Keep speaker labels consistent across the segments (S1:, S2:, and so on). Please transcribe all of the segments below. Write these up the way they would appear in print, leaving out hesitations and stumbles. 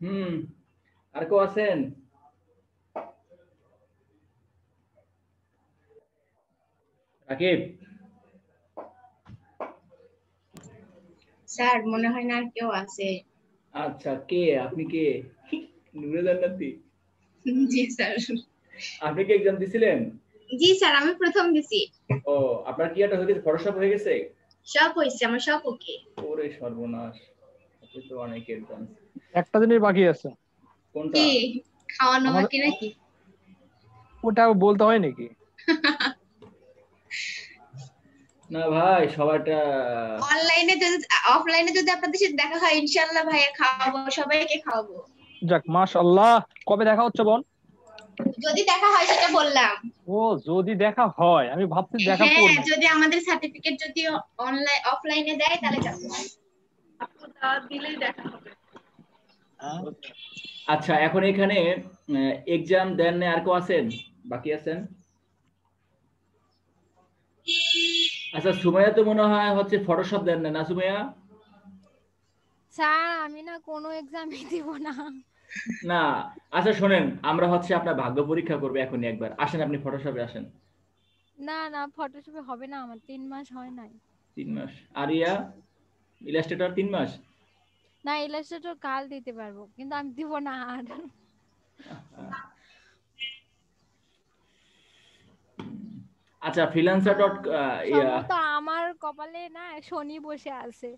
S1: হুম, আর কেউ আছেন? রাকিব?
S2: স্যার মনে হয় না আর কেউ আছে।
S1: আচ্ছা, কে আপনি? কে নুরে জান্নাতি?
S2: জি স্যার।
S1: আপনি কি এক্সাম দিছিলেন?
S2: জি স্যার, আমি প্রথম দিছি।
S1: ও, আপনার কি একটা হয়ে গেছে, ফটোশপ হয়ে গেছে?
S2: সব হয়েছে, আমার সব ওকে।
S1: ওরে সর্বনাশ, আপনি তো অনেক অ্যাডভান্স।
S3: একটা জিনিস বাকি আছে।
S1: কোনটা?
S2: কি? খাওয়ানো
S3: আমাদের
S2: বাকি নাকি?
S3: ওটা বলতে হয় নাকি?
S1: না ভাই, সবাইটা
S2: অনলাইনে যদি অফলাইনে যদি আপনাদের সাথে দেখা হয় ইনশাআল্লাহ ভাইয়া খাওয়াবো, সবাইকে খাওয়াবো।
S3: যাক মাশাআল্লাহ। কবে দেখা হচ্ছে বোন?
S2: যদি দেখা হয় সেটা বললাম।
S3: ও, যদি দেখা হয়, আমি ভাবছি দেখা
S2: হ্যাঁ,
S3: করবো।
S2: যদি আমাদের সার্টিফিকেট যদি অনলাইন অফলাইনে দেয় তাহলে যাবো। আপু দাওয়াত দিলেই দেখা হবে।
S3: হ্যাঁ?
S1: আচ্ছা, এখন এখানে এক্সাম দেন না আর কেউ আছেন? বাকি আছেন? আচ্ছা, সুমাইয়া তো মনে হয় হচ্ছে ফটোশপ দেন না, না সুমাইয়া?
S4: স্যার আমি না কোনো এক্সামই দিব না।
S1: না, আচ্ছা শোনেন, আমরা হচ্ছে আপনার ভাগ্য পরীক্ষা করবো এখনই একবার। আসেন, আপনি ফটোশপে আসেন।
S4: না না, ফটোশপে হবে না, আমার 3 মাস হয় নাই।
S1: 3 মাস? আর ইলাস্ট্রেটর 3 মাস?
S4: না, ইলাস্ট্রেটর কাল দিতে পারবো, কিন্তু আমি দিব না আর।
S1: আচ্ছা, ফ্রিল্যান্সার ডট
S4: সম্ভবত আমার কপালে না শনি বসে আছে।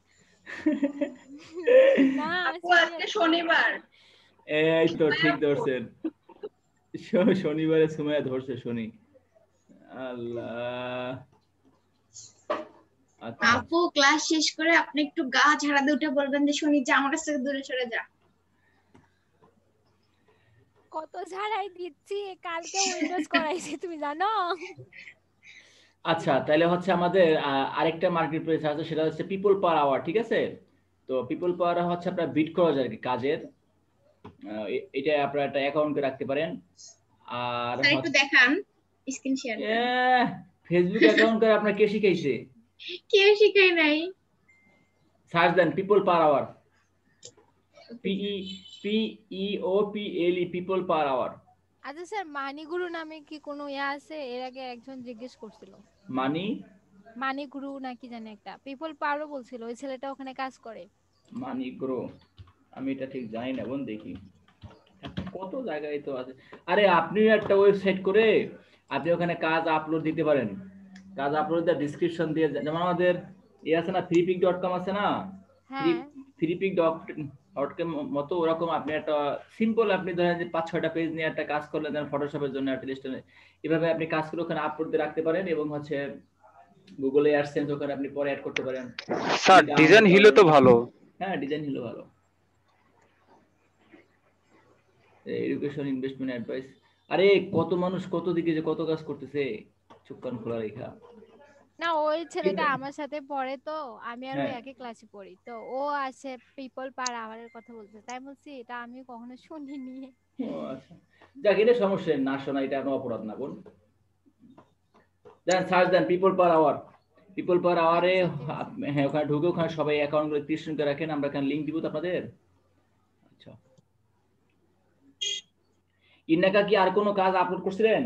S4: না
S2: আপু আজকে
S4: সিরিয়াসলি।
S2: শনিবার।
S1: এই তো ঠিক ধরছেন, শনিবারে সুমাইয়া ধরছে শনি। আল্লাহ। আচ্ছা,
S2: আপু ক্লাস শেষ করে আপনি একটু গা ঝাড়া দিয়ে উঠে বলবেন যে শনি যা আমার কাছ থেকে দূরে সরে যা।
S4: কত ঝাড়াই দিচ্ছি, কালকে উইন্ডোজ করাইছি তুমি জানো।
S1: আচ্ছা, তাহলে হচ্ছে আমাদের আরেকটা মার্কেট প্লেস আছে, সেটা হচ্ছে পিপল পার আওয়ার, ঠিক আছে? তো পিপল পাওয়ার হচ্ছে আপনার বিট খরচ আর কি কাজের। এটা আপনারা একটা অ্যাকাউন্টে রাখতে পারেন। আর
S2: স্যার একটু দেখান, স্ক্রিন শেয়ার দেন।
S1: ফেসবুক অ্যাকাউন্ট করে আপনার কে শিখাইছে?
S2: কেউ শিখাই নাই।
S1: সার্চ দেন people per hour, PEPEOPLE, people per hour.
S4: আচ্ছা স্যার, মানিগুরু নামে কি কোনো আছে? এর আগে একজন জিজ্ঞেস করছিল।
S1: মানি?
S4: মানিগুরু নাকি জানি একটা পিপল পারও বলছিল, ওই ছেলেটা ওখানে কাজ করে।
S1: মানি গ্রো? আমি এটা ঠিক জানি না বোন, দেখি। কত জায়গায় তো আছে। আরে, আপনি একটা ওয়েবসাইট করে আপনি ওখানে কাজ আপলোড দিতে পারেন। কাজ আপলোড দিয়ে ডিসক্রিপশন দিয়ে, যেমন আমাদের আছে না, freepik.com আছে না? ফ্রি
S4: হ্যাঁ।
S1: freepik.com মতো ওরকম আপনি একটা সিম্পল, আপনি ধরেন যে 5-6টা পেজ নিয়ে একটা কাজ করলেন, ধরেন ফটোশপের জন্য একটা লিস্ট, এভাবে আপনি কাজ করে ওখানে আপলোড দিয়ে রাখতে পারেন, এবং হচ্ছে গুগলে অ্যাডসেন্স ওখানে আপনি পরে অ্যাড করতে পারেন।
S3: স্যার ডিজাইন হিলে তো ভালো।
S1: হ্যাঁ, ডিজাইন হলো ভালো। Education investment advice. আরে, কত মানুষ কত দিকে যে কত কাজ করতেছে, চোখ কান খোলা রেখা।
S4: না, ওই ছেলেটা আমার সাথে পড়ে তো, আমি আর ওই
S1: হ্যাঁ।
S4: একই ক্লাসে পড়ি তো। ও আছে পিপল পার আওয়ারের কথা বলছে, তাই বলছি এটা আমি কখনো শুনিনি।
S1: ও আচ্ছা, যাক, এটা সমস্যা নেই, না শোনা এটা কোনো অপরাধ না বোন। দেন সার্চ দেন people per hour, people per
S4: আচ্ছা
S1: আওয়ারে।
S4: স্যার, ঠিক আছে।
S1: হ্যাঁ, ওখানে ঢুকে ওখানে সবাই অ্যাকাউন্ট করে ক্রিয়েশন করে রাখেন, আমরা এখানে লিংক দিব তো আপনাদের। আচ্ছা, ইন্নাকা কি আর কোনো কাজ আপলোড করছিলেন?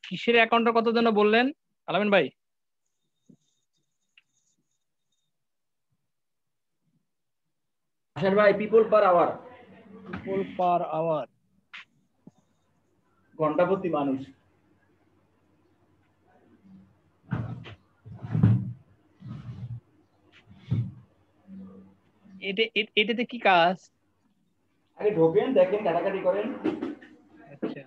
S3: কিসের অ্যাকাউন্টের কথা যেন বললেন আলামিন ভাই?
S1: আশার ভাই, people per hour,
S3: people per hour.
S1: ঘন্টা প্রতি মানুষ।
S3: এটাতে কি কাজ?
S1: আগে ঢোকেন, দেখেন, কাটাকাটি করেন।
S3: আচ্ছা।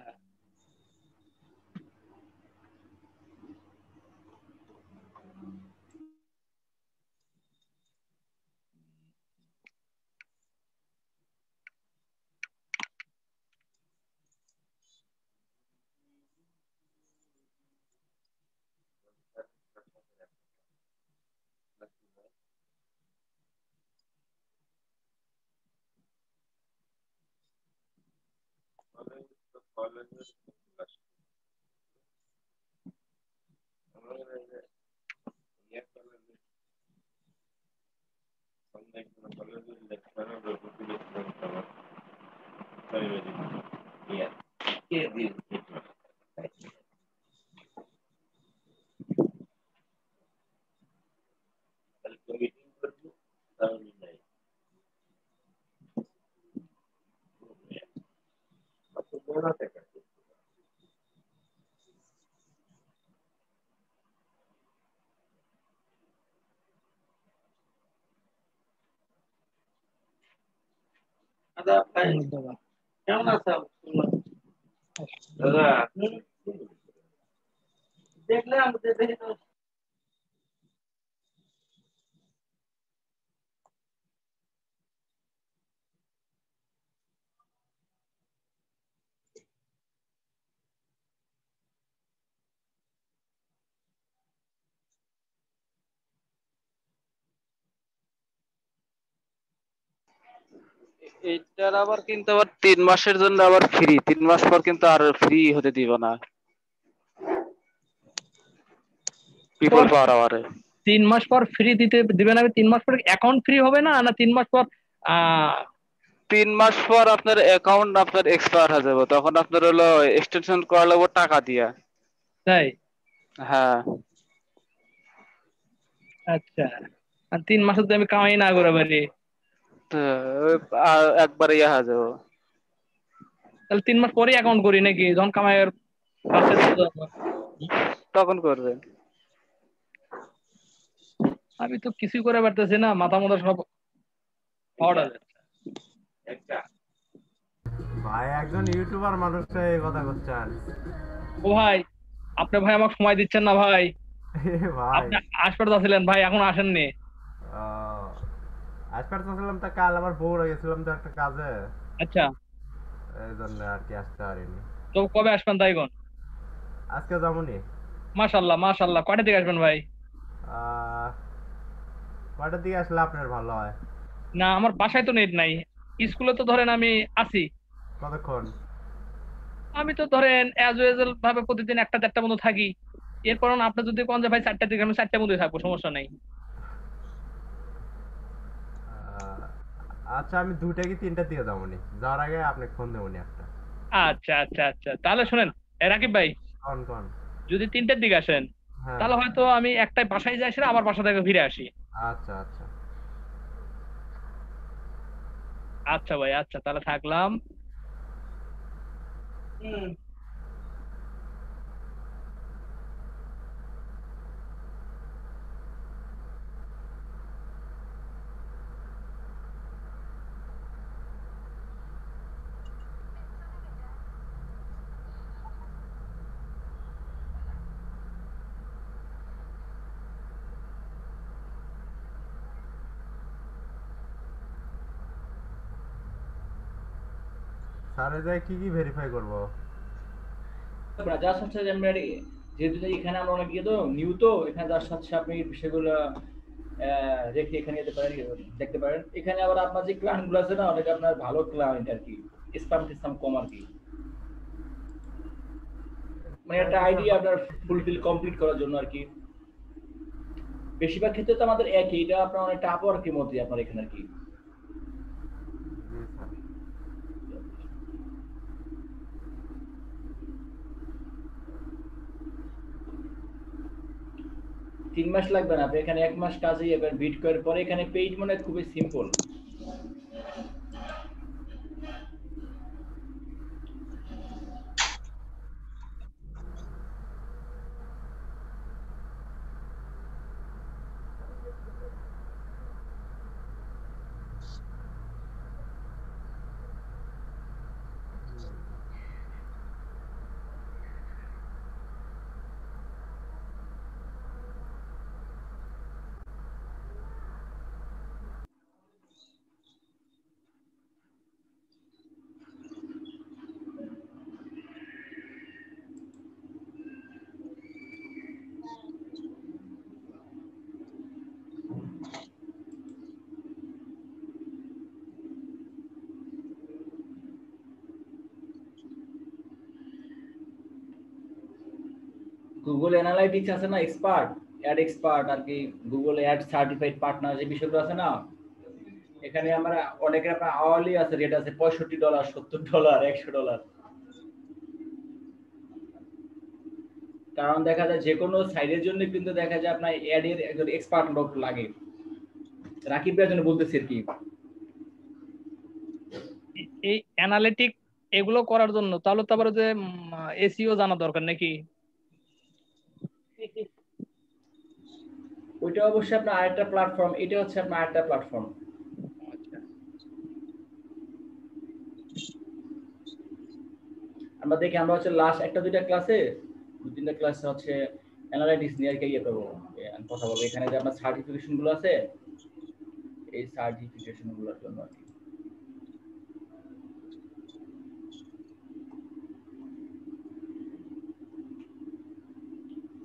S1: কেমন আছো দাদা? দেখলাম
S5: এটার আবার কিন্তু আবার 3 মাসের জন্য আবার ফ্রি, 3 মাস পর কিন্তু আর ফ্রি হতে দিব না পিপল পাওয়ার আওয়ারে।
S3: 3 মাস পর ফ্রি দিবেন। আমি 3 মাস পর অ্যাকাউন্ট ফ্রি হবে না, না 3 মাস পর?
S5: 3 মাস পর আপনার অ্যাকাউন্ট আপনার এক্সপায়ার হয়ে যাবে, তখন আপনার হলো এক্সটেনশন করা লাগবে টাকা দিয়া।
S3: তাই?
S5: হ্যাঁ।
S3: আচ্ছা। আর 3 মাসে তো আমি কামাই না করে পারি,
S5: তো একবারে ইয়ে হয়ে যাবে।
S3: তাহলে 3 মাস পরে অ্যাকাউন্ট করি নাকি, যখন কামাইয়ের পাশে
S5: তখন করবেন।
S3: আমি তো কিছুই করে পারতেছি না, মাথা মাথা সব পাউডার যাচ্ছে।
S6: ভাই একজন ইউটিউবার মানুষটা এই কথা করছেন?
S3: ও ভাই, আপনি ভাই আমাকে সময় দিচ্ছেন না ভাই।
S6: ভাই
S3: আপনি আসপার যাচ্ছিলেন ভাই, এখন আসেননি।
S6: আসতে চাচ্ছিলাম, তা কাল আবার বোর হয়ে গেছিলাম তো একটা কাজে,
S3: আচ্ছা,
S6: এই জন্য আর কি আসতে পারিনি।
S3: তো কবে আসবেন তাই কোন?
S6: আজকে যাবনি।
S3: মাশাল্লাহ মাশাল্লাহ, কয়টা দিকে আসবেন ভাই?
S6: আহ, কয়টার দিকে আসলে আপনার ভালো হয়?
S3: না, আমার বাসায় তো নেট নাই, স্কুলে তো ধরেন আমি আছি।
S6: কতক্ষণ?
S3: আমি তো ধরেন অ্যাজ ইউজুয়াল ভাবে প্রতিদিন 1টা 4টার মতো থাকি। এরপর আপনি যদি কোন যে ভাই 4টার দিকে, আমি 4টার মধ্যে থাকবো, সমস্যা নাই।
S6: আহ, আচ্ছা, আমি 2টা কি 3টার দিকে যাবনি, যাওয়ার আগে আপনাকে ফোন দেবনি একটা।
S3: আচ্ছা আচ্ছা আচ্ছা, তাহলে শুনেন, রাকিব ভাই,
S6: কন কন।
S3: যদি 3টার দিকে আসেন,
S6: হ্যাঁ,
S3: তাহলে হয়তো আমি একটাই বাসায় যাই, সেটা আবার বাসা থেকে ফিরে আসি।
S6: আচ্ছা আচ্ছা।
S3: আচ্ছা ভাই, আচ্ছা তাহলে থাকলাম।
S6: স্যারে যাই কি কি ভেরিফাই করবো?
S1: জাস্ট হচ্ছে যে আমরা যেহেতু যে এখানে আমরা অনেক ইয়ে তো নিউ, তো এখানে জাস্ট হচ্ছে আপনি সেগুলো রেখে এখানে যেতে পারেন, দেখতে পারেন। এখানে আবার আপনার যে ক্লায়েন্ট গুলো আছে না, অনেক আপনার ভালো ক্লায়েন্ট আর কি, স্প্যাম টিস্পাম কম আর কি, মানে একটা আইডিয়া আপনার ফুলফিল কমপ্লিট করার জন্য আর কি। বেশিরভাগ ক্ষেত্রে তো আমাদের একই, এটা আপনার অনেকটা আপওয়ার্কের মধ্যে আপনার এখানে আর কি।
S6: জি স্যার।
S1: 3 মাস লাগবে না, আপনি এখানে 1 মাস কাজেই এবার বিটকয়েন পরে এখানে পেইড মানে খুবই সিম্পল। গুগল অ্যানালাইটিক্স আছে না, এক্সপার্ট, অ্যাড এক্সপার্ট আর কি, গুগল অ্যাড সার্টিফাইড পার্টনার যে বিষয়গুলো আছে না, এখানে আমরা অনেকের আপনার আওয়ারলি আছে, রেট আছে $65, $70, $100। কারণ দেখা যায় যে কোনো সাইডের জন্য কিন্তু দেখা যায় আপনার অ্যাড এর একজন এক্সপার্ট লোক লাগে। রাকিব ভাইয়ের জন্য বলতেছি আর কি।
S3: এই অ্যানালিটিক এগুলো করার জন্য তাহলে তো আবার যে এসইও জানা দরকার নাকি?
S1: ওইটা অবশ্যই আপনার আরেকটা প্ল্যাটফর্ম, এটা হচ্ছে আপনার আরেকটা প্ল্যাটফর্ম। আমরা দেখি, আমরা হচ্ছে লাস্ট একটা দুইটা ক্লাসে, দু তিনটা ক্লাসে হচ্ছে অ্যানালাইটিক্স নিয়ে আর কি ইয়ে করবো, কথা বলবো। এখানে যে আপনার সার্টিফিকেশন গুলো আছে, এই সার্টিফিকেশন গুলোর জন্য আর কি।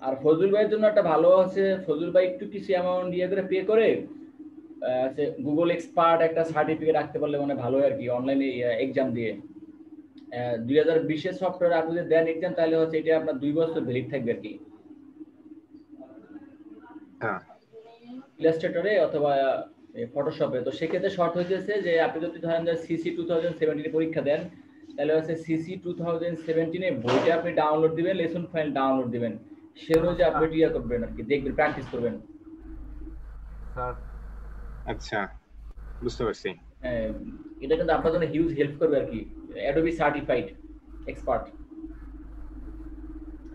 S1: আর ফজলুল ভাইয়ের জন্য একটা ভালো আছে, ফজলুল ভাই একটু কিছু অ্যামাউন্ট ইয়ে করে পে করে গুগল এক্সপার্ট একটা সার্টিফিকেট রাখতে পারলে মানে ভালো আর কি, অনলাইনে এক্সাম দিয়ে 2020 সফটওয়্যার আপনি যদি দেন এক্সাম, তাহলে হচ্ছে এটা আপনার 2 বছর ভ্যালিড থাকবে আর কি, ইলাস্ট্রেটরে অথবা ফটোশপে। তো সেক্ষেত্রে শর্ট হইতেছে যে আপনি যদি ধরেন যে সিসি 2017 পরীক্ষা দেন, তাহলে হচ্ছে সিসি 2017 বইটা আপনি ডাউনলোড দিবেন, লেসন ফাইল ডাউনলোড দিবেন, সে অনুযায়ী আপনি ইয়া করবেন আর কি, দেখবেন, প্র্যাকটিস করবেন।
S6: স্যার
S7: আচ্ছা, বুঝতে পারছি।
S1: এটা কিন্তু আপনার জন্য হিউজ হেল্প করবে আর কি, অ্যাডোবি সার্টিফাইড এক্সপার্ট।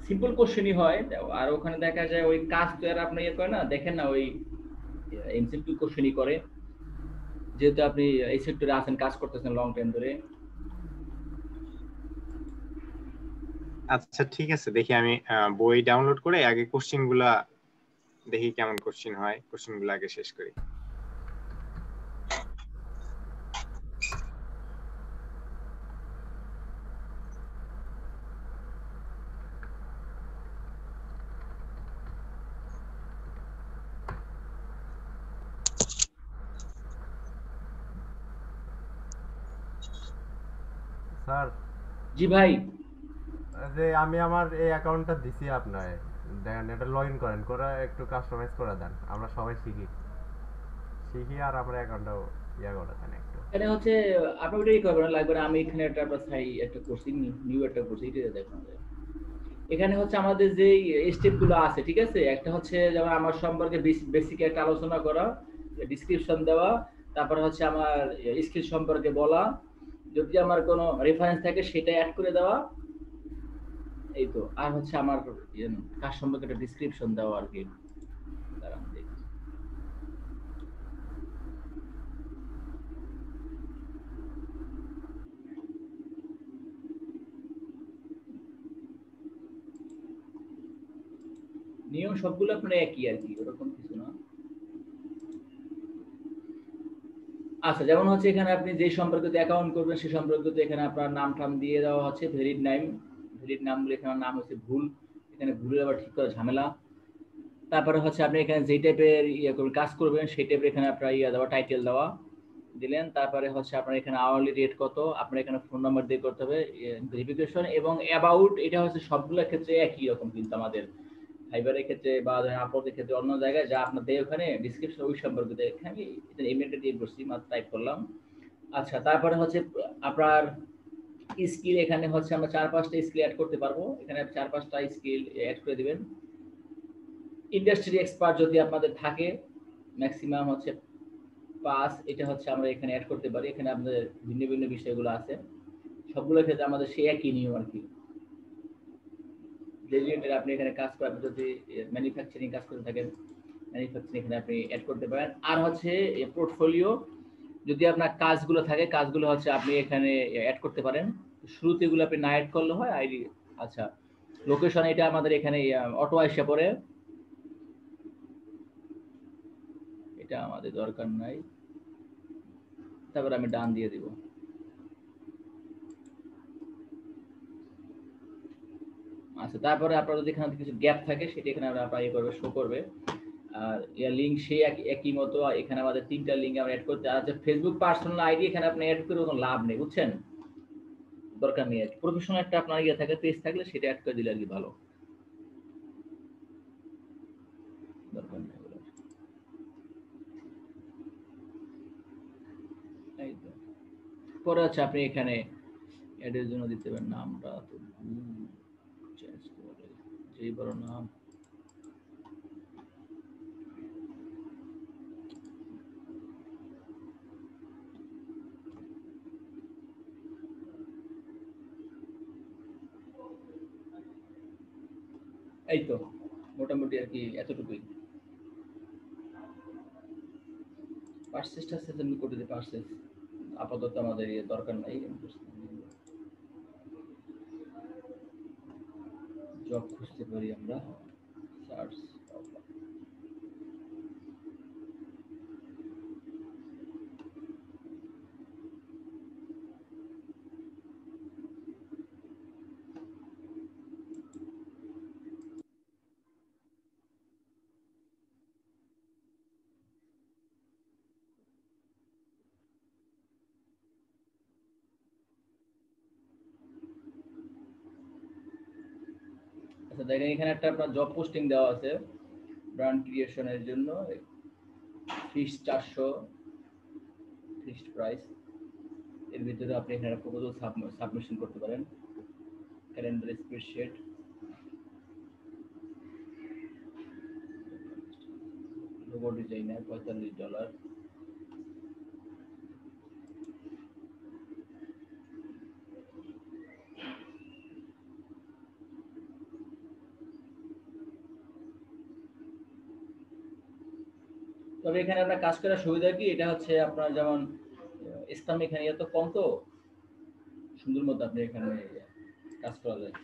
S1: সিম্পল কোশ্চেনই হয়, আর ওখানে দেখা যায় ওই কাজ তো আর আপনি ইয়ে করে না, দেখেন না ওই এমসিকিউ কোশ্চেনই করে, যেহেতু আপনি এই সেক্টরে আছেন, কাজ করতেছেন লং টাইম ধরে।
S7: আচ্ছা ঠিক আছে, দেখি আমি বই ডাউনলোড করে আগে কোশ্চেন গুলা দেখি কেমন কোশ্চেন হয়, কোশ্চেন গুলো আগে শেষ করি।
S6: স্যার
S1: জি ভাই,
S6: যে আমি আমার এই অ্যাকাউন্টটা দিছি আপনার, দেখেন এটা লগ ইন করেন, করে একটু কাস্টমাইজ করে দেন, আমরা সবাই শিখি আর আমার অ্যাকাউন্টটাও ইয়া করে দেন একটু।
S1: এখানে হচ্ছে আপনি ওইটাই করবেন, লাগবে না। আমি এখানে একটা সাই একটা করছি, নিউ একটা করছি, এটা দেখুন। এখানে হচ্ছে আমাদের যে স্টেপ গুলো আছে, ঠিক আছে, একটা হচ্ছে যেমন আমার সম্পর্কে বেসিক একটা আলোচনা করা, ডেসক্রিপশন দেওয়া, তারপর হচ্ছে আমার স্কিল সম্পর্কে বলা, যদি আমার কোনো রেফারেন্স থাকে সেটা অ্যাড করে দেওয়া, এই তো। আর হচ্ছে আমার কাজ সম্পর্কে একটা ডেসক্রিপশন দেওয়া আর কি। নিয়ম সবগুলো আপনার একই আর কি, ওরকম কিছু না। আচ্ছা, যেমন হচ্ছে এখানে আপনি যে সম্পর্কিত অ্যাকাউন্ট করবেন সে সম্পর্কিত এখানে আপনার নাম টাম দিয়ে দেওয়া হচ্ছে, ভ্যালিড নাম বলে এখানে নাম হচ্ছে ভুল, এখানে ভুলের আবার ঠিক করা ঝামেলা। তারপরে হচ্ছে আপনি এখানে যে টাইপের কাজ করবেন সেই টাইপের এখানে আপনার দেওয়া, টাইটেল দেওয়া দিলেন। তারপরে হচ্ছে আপনার এখানে আওয়ারলি রেট কত, আপনার এখানে ফোন নাম্বার দিয়ে করতে হবে ভেরিফিকেশন, এবং অ্যাবাউট, এটা হচ্ছে সবগুলোর ক্ষেত্রে একই রকম কিন্তু আমাদের ফাইবারের ক্ষেত্রে বা আপলোডের ক্ষেত্রে অন্য জায়গায় যা আপনাদের ওখানে ডিসক্রিপশন ওই সম্পর্কে এখানে ইমেলটা দিয়ে বসছি, মাত্র টাইপ করলাম। আচ্ছা, তারপরে হচ্ছে আপনার স্কিল, এখানে হচ্ছে আমরা 4-5টা স্কিল অ্যাড করতে পারবো, এখানে 4-5টা স্কিল অ্যাড করে দিবেন। ইন্ডাস্ট্রি এক্সপার্ট যদি আপনাদের থাকে, ম্যাক্সিমাম হচ্ছে 5, এটা হচ্ছে আমরা এখানে অ্যাড করতে পারি। এখানে আপনাদের ভিন্ন ভিন্ন বিষয়গুলো আছে, সবগুলোর ক্ষেত্রে আমাদের সেই একই নিয়ম আর কি। রিলেটেড আপনি এখানে কাজ করেন, যদি ম্যানুফ্যাকচারিং কাজ করে থাকেন, ম্যানুফ্যাকচারিং এখানে আপনি অ্যাড করতে পারেন। আর হচ্ছে পোর্টফোলিও, যদি আপনার কাজগুলো থাকে, কাজগুলো হচ্ছে আপনি এখানে অ্যাড করতে পারেন। শুরুতে এগুলো আপনি না অ্যাড করলে হয় আইডি। আচ্ছা, লোকেশন, এটা আমাদের এখানে অটো আইসা পড়ে, এটা আমাদের দরকার নাই। তারপর আমি ডান দিয়ে দিব। আচ্ছা, তারপরে আপনার যদি এখানে কিছু গ্যাপ থাকে সেটা এখানে আপনার ইয়ে করবে, শো করবে। আর লিঙ্ক সেই একই মতো, এখানে আমাদের 3টা লিঙ্ক আমরা অ্যাড করতে। আচ্ছা, ফেসবুক পার্সোনাল আইডি এখানে আপনি অ্যাড করে কোনো লাভ নেই, বুঝছেন, দরকার নেই। প্রফেশনাল একটা আপনার ইয়ে থাকে, পেজ থাকলে সেটা অ্যাড করে দিলে আর কি ভালো। পরে আছে আপনি এখানে অ্যাডের জন্য দিতে পারেন নামটা তো চেঞ্জ করে যেই বড় নাম এই তো মোটামুটি আর কি এতটুকুই পার্সেসটা সেন্ড করে দিতে পার্সেস আপাতত আমাদের দরকার নাই জব খুঁজতে পারি আমরা সার্চ আচ্ছা দেখেন এখানে একটা আপনার জব পোস্টিং দেওয়া আছে ব্র্যান্ড ক্রিয়েশনের জন্য ফিস 400 ফিক্সড প্রাইস এর ভিতরে আপনি এখানে প্রপোজাল সাবমিশন করতে পারেন ক্যালেন্ডার স্প্রেডশিট লোগো ডিজাইনার $45 তবে এখানে আপনার কাজ করার সুবিধা কি এটা হচ্ছে আপনার যেমন ইসলাম এখানে এত কম তো সুন্দর মতো আপনি এখানে কাজ করা যায়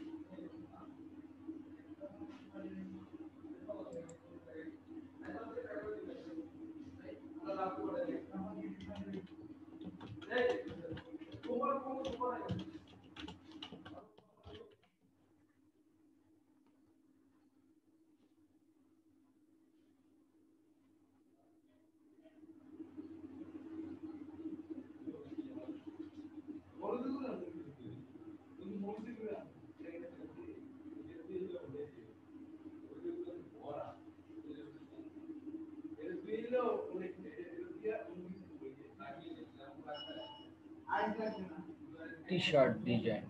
S1: T-shirt design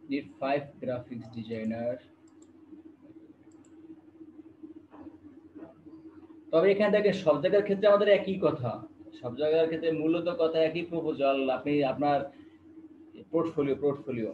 S1: need 5 graphics designer তবে এখানে দেখেন সব জায়গার ক্ষেত্রে আমাদের একই কথা সব জায়গার ক্ষেত্রে মূলত কথা একই প্রপোজাল আপনি আপনার পোর্টফোলিও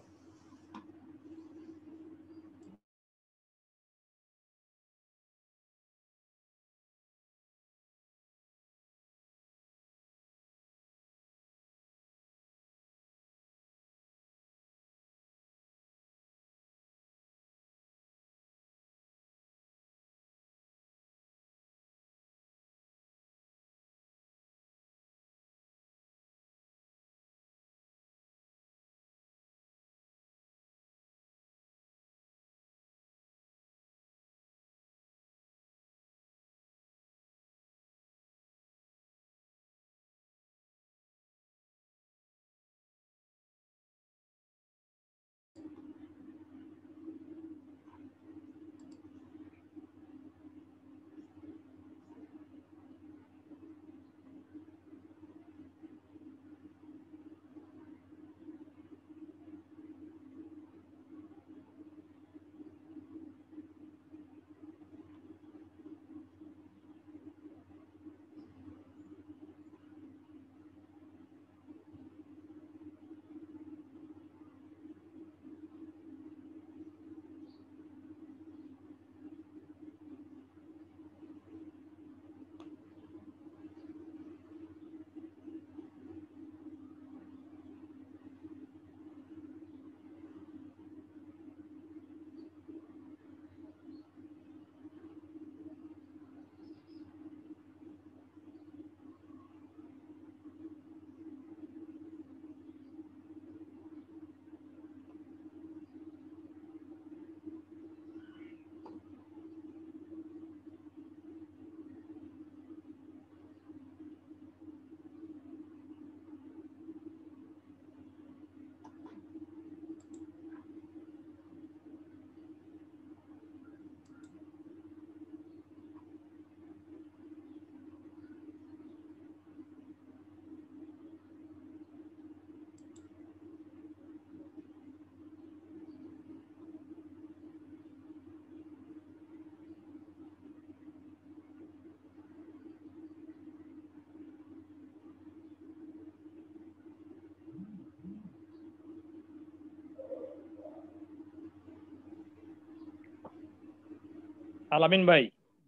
S3: আলামিন ভাই,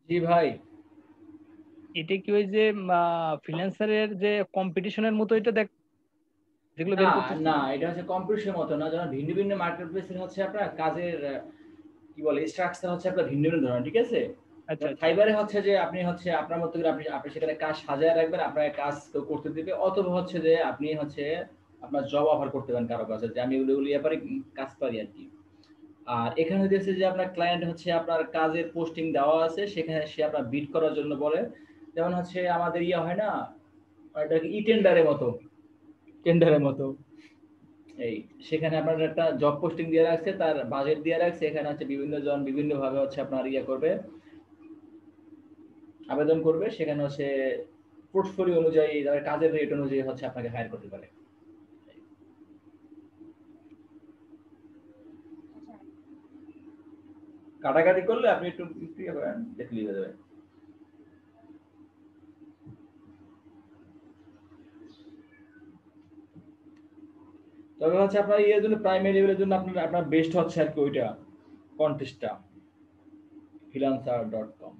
S1: জি ভাই।
S3: এটা কি ওই যে ফ্রিল্যান্সারের যে কম্পিটিশনের মতো এটা যেগুলো
S1: না
S3: বের করতেছে?
S1: না, এটা হচ্ছে কম্পিটিশনের মতো না। যেমন ভিন্ন ভিন্ন মার্কেট প্লেসে হচ্ছে আপনার কাজের কি বলে স্ট্রাকচার হচ্ছে আপনার ভিন্ন ভিন্ন ধরনের, ঠিক আছে?
S3: আচ্ছা আচ্ছা।
S1: ফাইবারে হচ্ছে যে আপনি হচ্ছে আপনার মতো করে আপনি আপনি সেখানে কাজ সাজায় রাখবেন, আপনার কাজ কেউ করতে দিবে, অথবা হচ্ছে যে আপনি হচ্ছে আপনার জব অফার করতে পারেন কারো কাছে যে আমি ওগুলো ব্যাপারে কাজ পারি আর কি। আর এখানে হচ্ছে যে আপনার ক্লায়েন্ট হচ্ছে আপনার কাজের পোস্টিং দেওয়া আছে, সেখানে সে আপনার বিড করার জন্য বলে। যেমন হচ্ছে আমাদের ইয়ে হয় না, এটা ই টেন্ডারের মতো, টেন্ডারের মতো। এই সেখানে আপনার একটা জব পোস্টিং দিয়ে রাখছে, তার বাজেট দিয়ে রাখছে, এখানে হচ্ছে বিভিন্ন জন বিভিন্ন ভাবে হচ্ছে আপনার ইয়ে করবে, আবেদন করবে, সেখানে হচ্ছে পোর্টফোলিও অনুযায়ী তাদের কাজের রেট অনুযায়ী হচ্ছে আপনাকে হায়ার করতে পারে। কাটাকাটি করলে আপনি একটু ইয়ে করেন, দেখলেই হয়ে যাবে। তবে হচ্ছে আপনার ইয়ের জন্য প্রাইমারি লেভেলের জন্য আপনার আপনার বেস্ট হচ্ছে আর কি ওইটা কন্টেস্টটা, freelancer.com।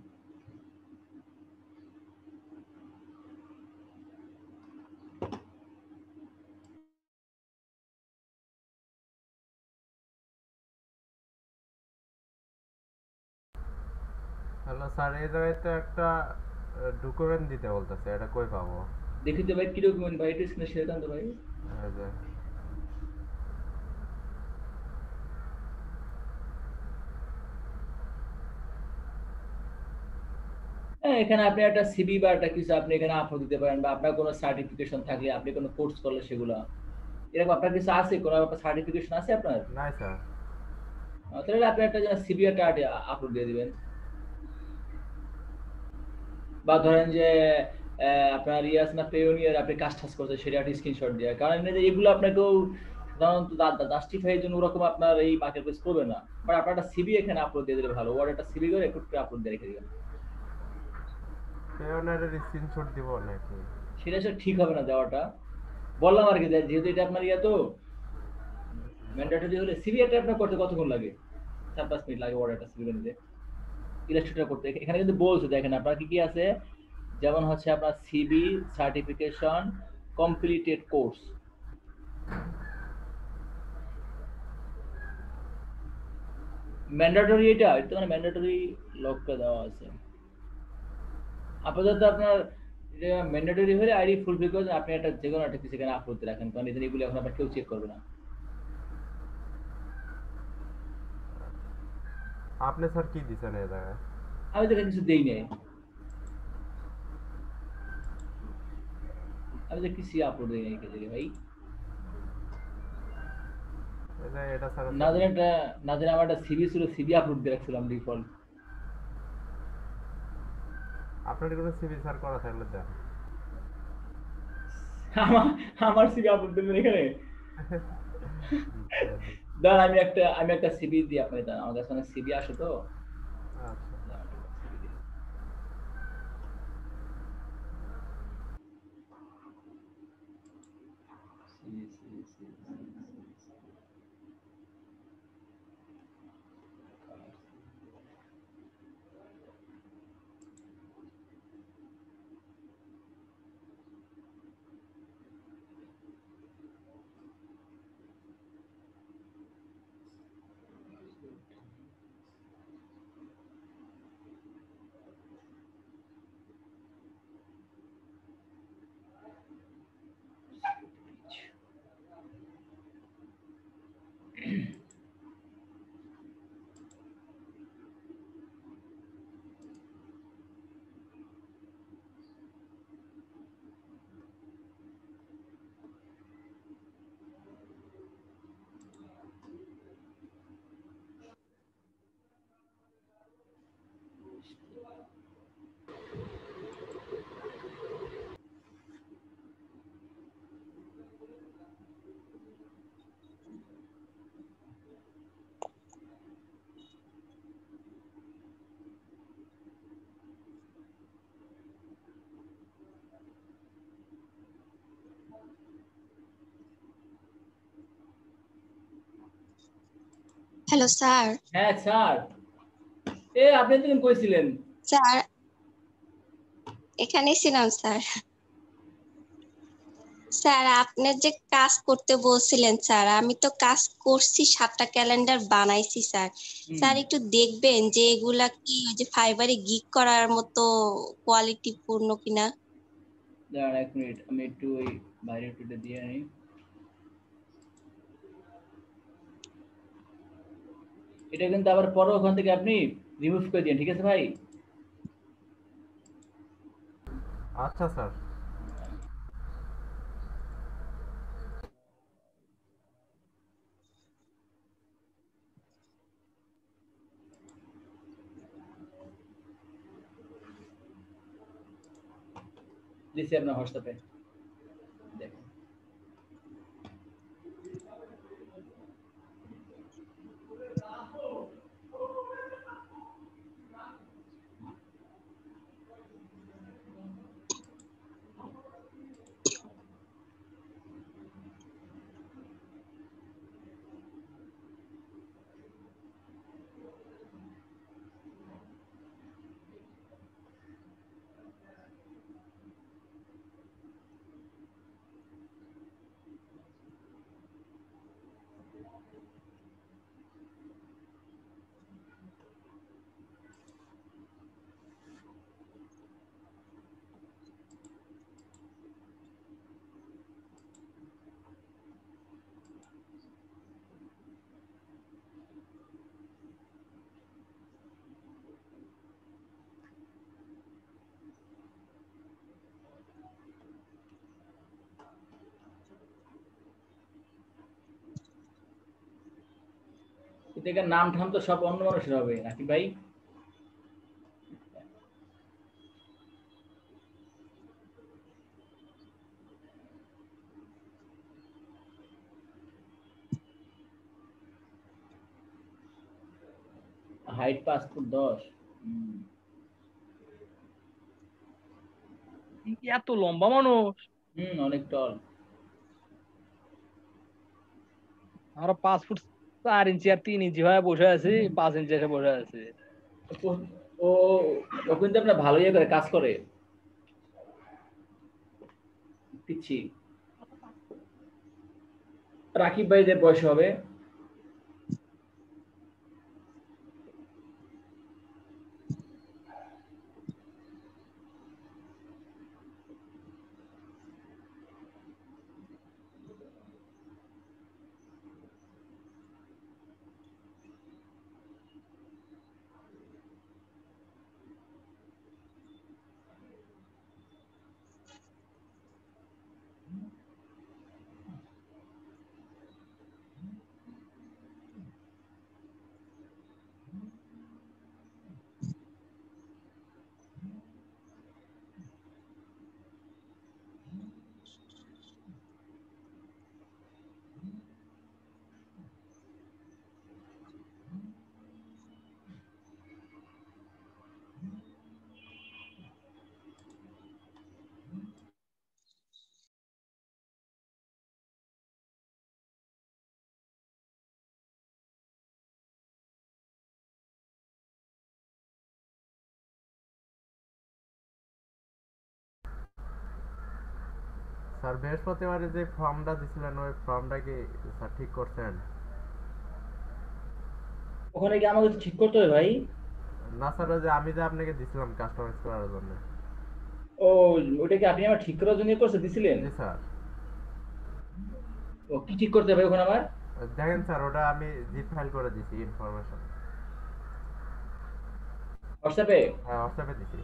S6: হ্যালো স্যার, এই জায়গায় তো একটা ডকুমেন্ট দিতে বলতেছে, এটা কই পাবো?
S1: দেখি তো ভাই কি ডকুমেন্ট ভাই, একটু স্ক্রিনে শেয়ার করেন তো ভাই।
S6: এই যে
S1: হ্যাঁ, এখানে আপনি একটা সিভি বা একটা কিছু আপনি এখানে আপলোড দিতে পারেন, বা আপনার কোনো সার্টিফিকেশন থাকলে, আপনি কোনো কোর্স করলে সেগুলো, এরকম আপনার কিছু আছে, কোনো সার্টিফিকেশন আছে আপনার?
S6: নাই স্যার।
S1: তাহলে আপনি একটা সিভি একটা আপলোড দিয়ে দিবেন। বা ধরেন যে আপনার ইয়ে আছে না, পেওনিয়ার, আপনি কাজ টাজ করছে, সেটা একটা স্ক্রিনশট দিয়ে, কারণ এগুলো আপনাকেও সাধারণত জাস্টিফাই জন্য ওরকম আপনার এই মার্কেট প্লেস করবে না। বাট আপনার একটা সিভি এখানে আপলোড দিয়ে দিলে ভালো, ওয়ার্ড একটা সিভি করে একটু আপলোড দিয়ে রেখে দিবেন।
S6: পেওনারের স্ক্রিনশট দিব নাকি?
S1: সেটা আসলে ঠিক হবে না দেওয়াটা, বললাম আর কি, যেহেতু এটা আপনার ইয়ে তো ম্যান্ডেটরি হলে সিভি একটা আপনার করতে কতক্ষণ লাগে? 4-5 মিনিট লাগে ওয়ার্ড একটা সিভি বানাতে, ইলাস্ট্রেটর করতে। এখানে কিন্তু বলছে দেখেন আপনার কি কি আছে, যেমন হচ্ছে আপনার CV, certification, completed course. Mandatory, এটা মানে ম্যান্ডেটরি লকটা দেওয়া আছে আপাতত। আপনার ম্যান্ডেটরি হলে আইডি ফুলফিল করে আপনি একটা যে কোনো একটা কিছু এখানে আপলোড রাখেন, কারণ এগুলো এখন আপনার কেউ চেক করবে না।
S6: আপনি স্যার কি দিছেন এই জায়গায়?
S1: আমি তো এখানে কিছু দেই নাই, আমি তো কিছু আপলোড দিই নাই ভাই।
S6: এটা স্যার
S1: না জানি আমার একটা সিভি ছিল, সিভি আপলোড দিয়ে রাখছিলাম ডিফল্ট।
S6: আপনার কোনো সিভি স্যার করা থাকলে দেন।
S1: আমার আমার সিভি আপলোড দেবেন এখানে? দাঁড়ান, আমি একটা সিভি দিই আপনাকে, দাঁড়ান, আমার কাছে অনেক সিভি আসে তো।
S6: আচ্ছা।
S2: Hello sir.
S1: হ্যাঁ স্যার। আপনি তো কইছিলেন।
S8: স্যার এখানেই ছিলাম স্যার। স্যার আপনি যে কাজ করতে বলছিলেন স্যার, আমি তো কাজ করছি, 7টা ক্যালেন্ডার বানাইছি স্যার। স্যার একটু দেখবেন যে এগুলা কি ওই যে ফাইবারে গিগ করার মতো কোয়ালিটি পূর্ণ কিনা।
S1: দাঁড়ান 1 মিনিট, আমি একটু ওই বাইরে একটু দিয়ে আনি। এটা কিন্তু আবার পরে ওখান থেকে আপনি রিমুভ করে দিন, ঠিক আছে ভাই?
S6: আচ্ছা স্যার।
S1: দিছি আপনার হোয়াটসঅ্যাপে, দেখুন। এটার নাম ঠাম তো সব অন্য মানুষের হবে নাকি ভাই? Height passport 10।
S3: এত লম্বা মানুষ।
S1: অনেক টল।
S3: আমরা 5 ফুট 4 ইঞ্চি আর 3 ইঞ্চি হয়ে বসে আছি, 5 ইঞ্চি এসে বসে আছি।
S1: ও ও কিন্তু আপনার ভালো ইয়ে করে কাজ করে পিচ্ছি। রাকিব ভাইদের বয়স হবে।
S6: স্যার বৃহস্পতিবারে যে ফর্মটা দিছিলেন ওই ফর্মটা কি স্যার ঠিক করছেন?
S1: ওখানে কি আমাকে ঠিক করতে হবে ভাই?
S6: না স্যার, ওই যে আমি যে আপনাকে দিছিলাম কাস্টমাইজ করার জন্য।
S1: ও ওটা কি আপনি আমার ঠিক করার জন্য করতে দিছিলেন?
S6: জি স্যার।
S1: ও কি ঠিক করতে হবে ওখানে আমার?
S6: দেখেন স্যার, ওটা আমি জিপ ফাইল করে দিছি ইনফরমেশন।
S1: হোয়াটসঅ্যাপে?
S6: হ্যাঁ হোয়াটসঅ্যাপে দিছি।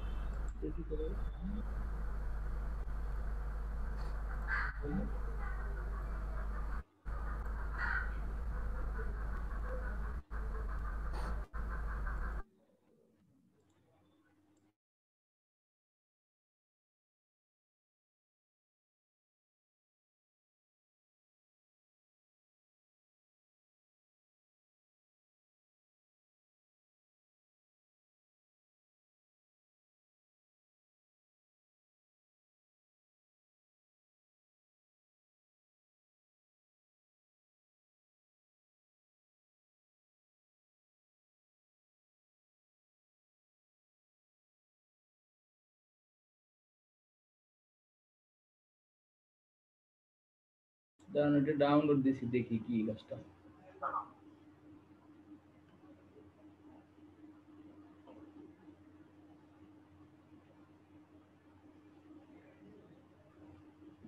S1: দাঁড়ান এটা ডাউনলোড দিছি দেখি কি কাজটা।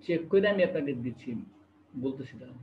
S1: চেক করে আমি আপনাকে দিচ্ছি, বলতেছি দাঁড়ান।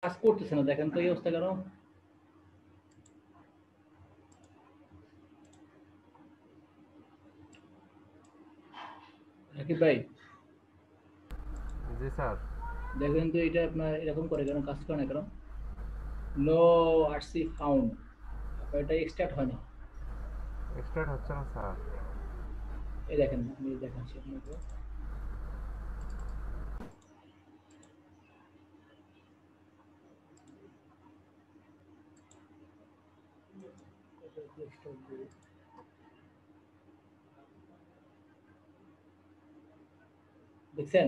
S1: কাজ করতেছে না, দেখেন তো এই অবস্থা কেন। রাকিব ভাই
S6: জি স্যার।
S1: দেখেন তো এটা আপনার এরকম করে কেন, কাজ করে না কেন? নো আরসি ফাউন্ড, এটা এক্সট্রাক্ট হয় না।
S6: স্টার্ট হচ্ছে না স্যার।
S1: এই দেখেন আমি দেখাচ্ছি আপনাকে। দেখছেন?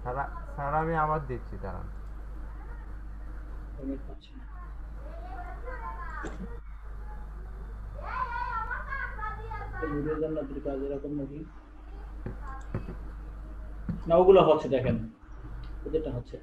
S6: স্যার স্যার আমি আবার দিচ্ছি দাঁড়ান।
S1: আমি পাচ্ছি না। ভিডিও জান্নাতের কাজ এরকম নাকি? না ওগুলো হচ্ছে, দেখেন ওদেরটা হচ্ছে।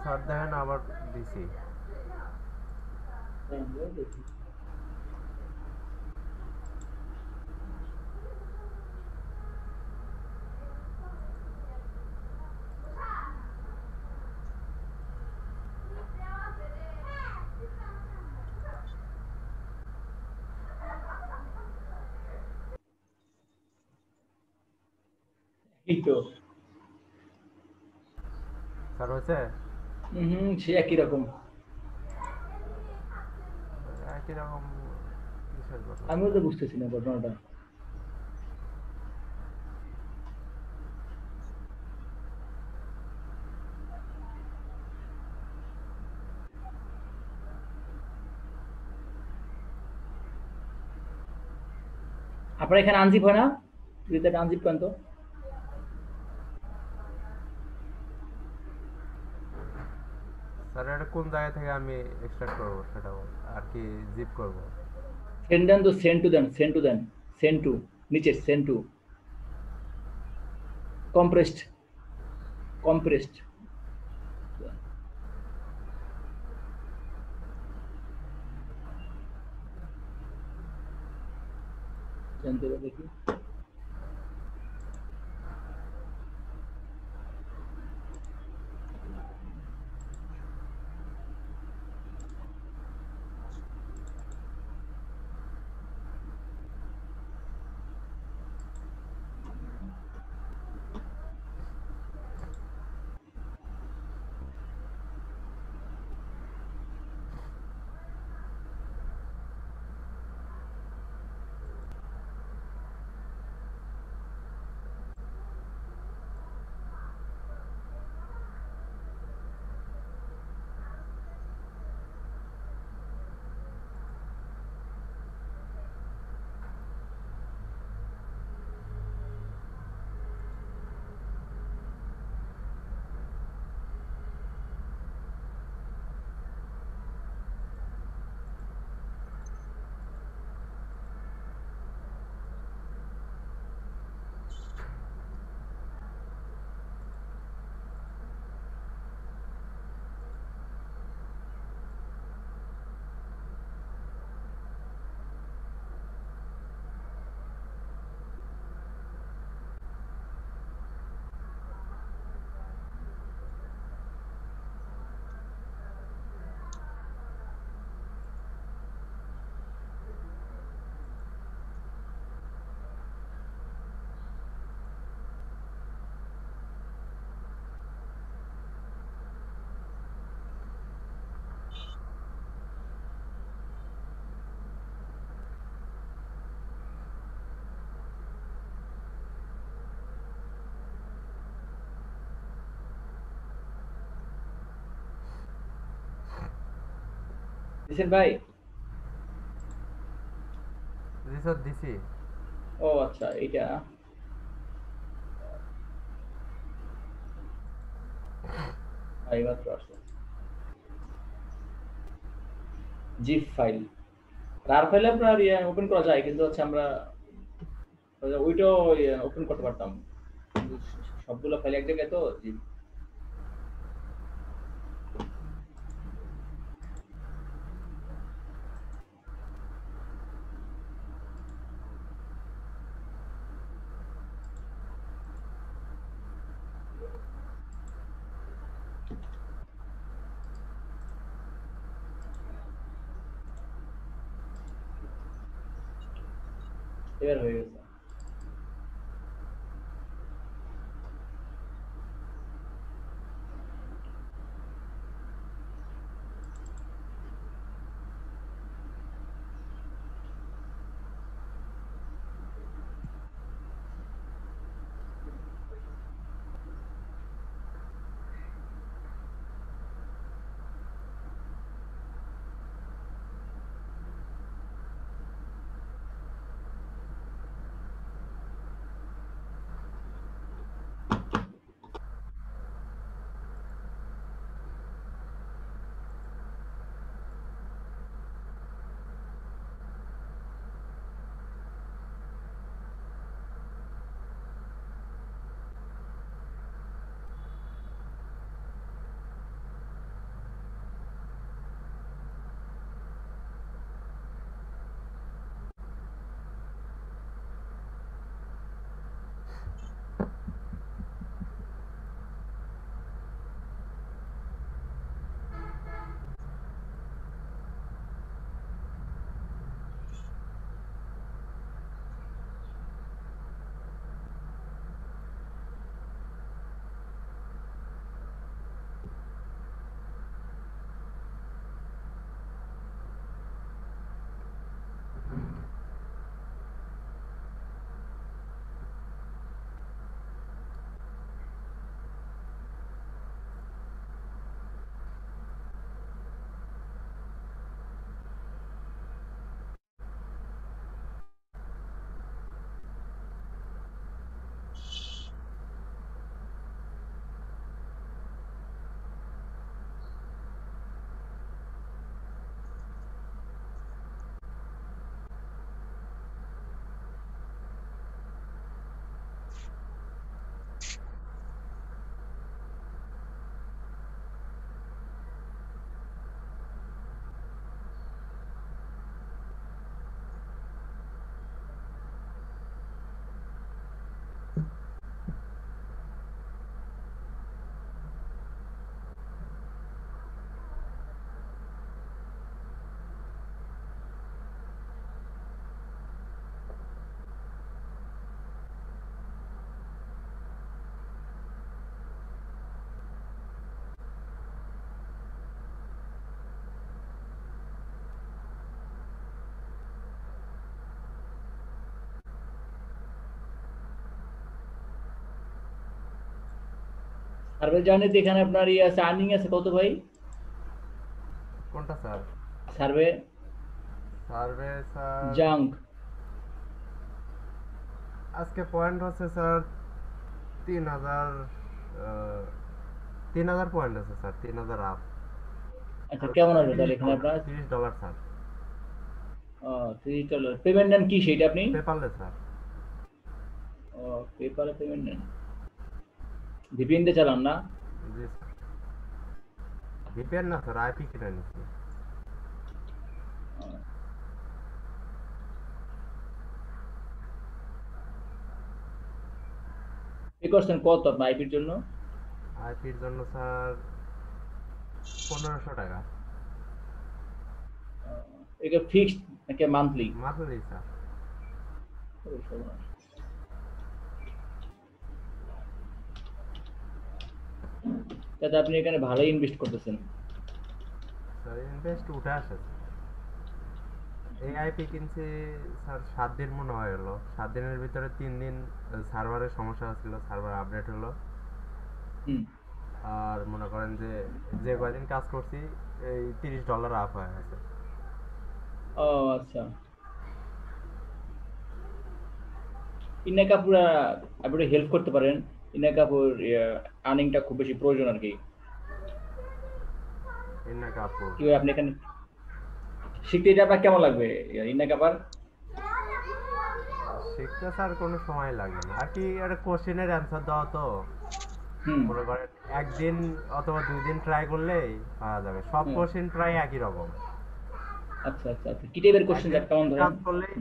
S6: স্যার দেখেন আবার দিছি।
S1: দেখি। এই তো
S6: স্যার হয়েছে?
S1: সে একই রকম।
S6: একই রকম কিসের কথা?
S1: আমিও তো বুঝতেছি না ঘটনাটা। আপনার এখানে আনজিপ হয় না? প্লিজ একটা আনজিপ করেন তো।
S6: স্যার এটা কোন জায়গা থেকে আমি এক্সট্রাক্ট করবো সেটা বল। আর কি জিপ করবো?
S1: সেন্ড দেন তো, সেন্ড টু দেন, সেন্ড টু দেন, সেন্ড টু, নিচে সেন্ড টু, কম্প্রেসড, কম্প্রেসড। জানতে হবে দেখি। দিছেন ভাই?
S6: জি স্যার দিছি।
S1: ও আচ্ছা, এইটা এইমাত্র আসলো জিপ ফাইল। রার ফাইলে আপনার ওপেন করা যায়, কিন্তু হচ্ছে আমরা ওইটাও ওপেন করতে পারতাম, কিন্তু সবগুলো ফাইল এক জায়গায় তো জিপ। এবার হয়ে গেছে। সার্ভে জার্নিতে এখানে আপনার ইয়ে আছে, আর্নিং আছে কত ভাই
S6: কোনটা sir?
S1: Survey
S6: survey sir
S1: junk?
S6: আজকে পয়েন্ট হচ্ছে স্যার 3000 পয়েন্ট আছে স্যার, 3000 আপ।
S1: আচ্ছা কেমন আসবে তাহলে এখানে আপনার?
S6: $30 স্যার।
S1: $30 পেমেন্ট নেন কি সেটা আপনি?
S6: পেপালে স্যার।
S1: পেপালে পেমেন্ট নেন, ভিপিএন দিয়ে চালান না?
S6: জি স্যার। ভিপিএন না স্যার, আইপি কিনে নিচ্ছি।
S1: পে করছেন কত আপনার আইপির জন্য?
S6: আইপির জন্য স্যার 1500 টাকা।
S1: এটা ফিক্সড নাকি মান্থলি?
S6: Monthly sir.
S1: তাতে আপনি এখানে ভালোই ইনভেস্ট করতেছেন।
S6: স্যার ইনভেস্ট উঠে আসে। এই আইপি কিনছি স্যার 7 দিন মনে হয় হলো। 7 দিনের ভিতরে 3 দিন সার্ভারের সমস্যা ছিল, সার্ভার আপডেট হলো। আর মনে করেন যে কয়দিন কাজ করছি এই $30 আপ হয়ে গেছে।
S1: ও আচ্ছা। ইন্না কাপুর আপনি হেল্প করতে পারেন, ইন্না কাপুর আর্নিংটা খুব বেশি প্রয়োজন আর কি।
S6: ইন্না কাপুর
S1: কি আপনি এখানে শিখতে এটা আপনার কেমন লাগবে ইন্না কাপার?
S6: শিখতে স্যার কোনো সময় লাগে না আর কি, একটা কোশ্চেনের অ্যান্সার দাও তো মনে করেন একদিন অথবা 2 দিন ট্রাই করলেই পাওয়া যাবে। সব কোশ্চেন প্রায় একই রকম।
S1: আচ্ছা আচ্ছা আচ্ছা, কি টাইপের কোশ্চেন কেমন ধরেন?
S6: কাজ করলেই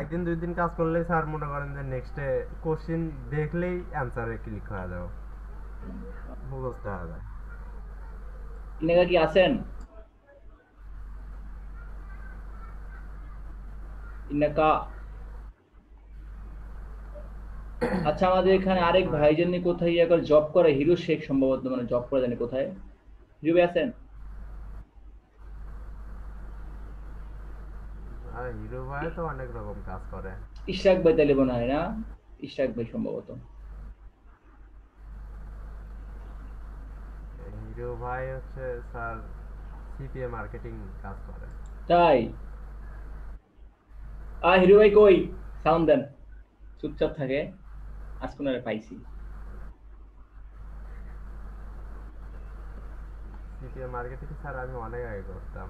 S6: একদিন 2 দিন কাজ করলেই স্যার মনে করেন যে নেক্সটে কোশ্চেন দেখলেই অ্যান্সারে ক্লিক হয়ে যাবে, মুখস্থ হয়ে যায়।
S1: ইন্না কি আছেন? ইন্নাকা আচ্ছা, আমাদের এখানে আরেক ভাই জানি কোথায় একবার জব করে, হিরো শেখ সম্ভবত, মানে জব করে জানি কোথায়। হিরো ভাই আছেন?
S6: আর হিরো ভাই তো অনেক রকম কাজ করে।
S1: ইশরাক ভাই তাহলে মনে হয় না? ইশরাক ভাই সম্ভবত।
S6: হিরো ভাই হচ্ছে স্যার সিপিএ মার্কেটিং কাজ করে।
S1: তাই? হিরো ভাই কই? সাউন্ড দেন, চুপচাপ থাকে, আজকে ওনারে পাইছি।
S6: সিপিএ মার্কেটিং স্যার আমি অনেক আগে করতাম।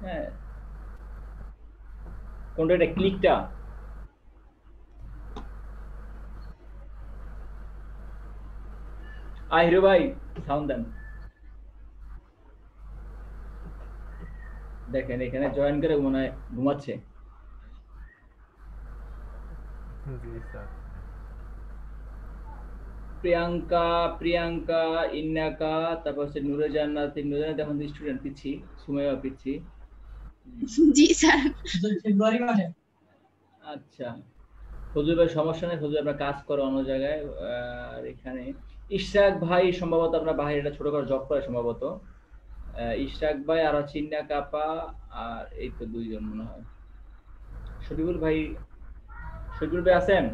S1: হ্যাঁ, কোনটা এটা? ক্লিকটা? হিরো ভাই সাউন্ড দেন। দেখেন এখানে জয়েন করে মনে হয় ঘুমাচ্ছে।
S6: জি স্যার।
S1: প্রিয়াঙ্কা, ইন্নাকা, তারপর হচ্ছে নূরে জান্নাত এখন স্টুডেন্ট পিচ্ছি, সুমাইয়া পিচ্ছি।
S2: জি স্যার।
S1: ফেব্রুয়ারি মাসে। আচ্ছা, ফজল ভাই সমস্যা নেই, ফজল আপনার কাজ করে অন্য জায়গায়। আর এখানে ইশরাক ভাই সম্ভবত আপনার বাইরে একটা ছোট করে জব করে সম্ভবত। ইশরাক ভাই আর হচ্ছে ইন্না কাপা, আর এই তো 2 জন মনে হয়। শরীফুল ভাই আছেন?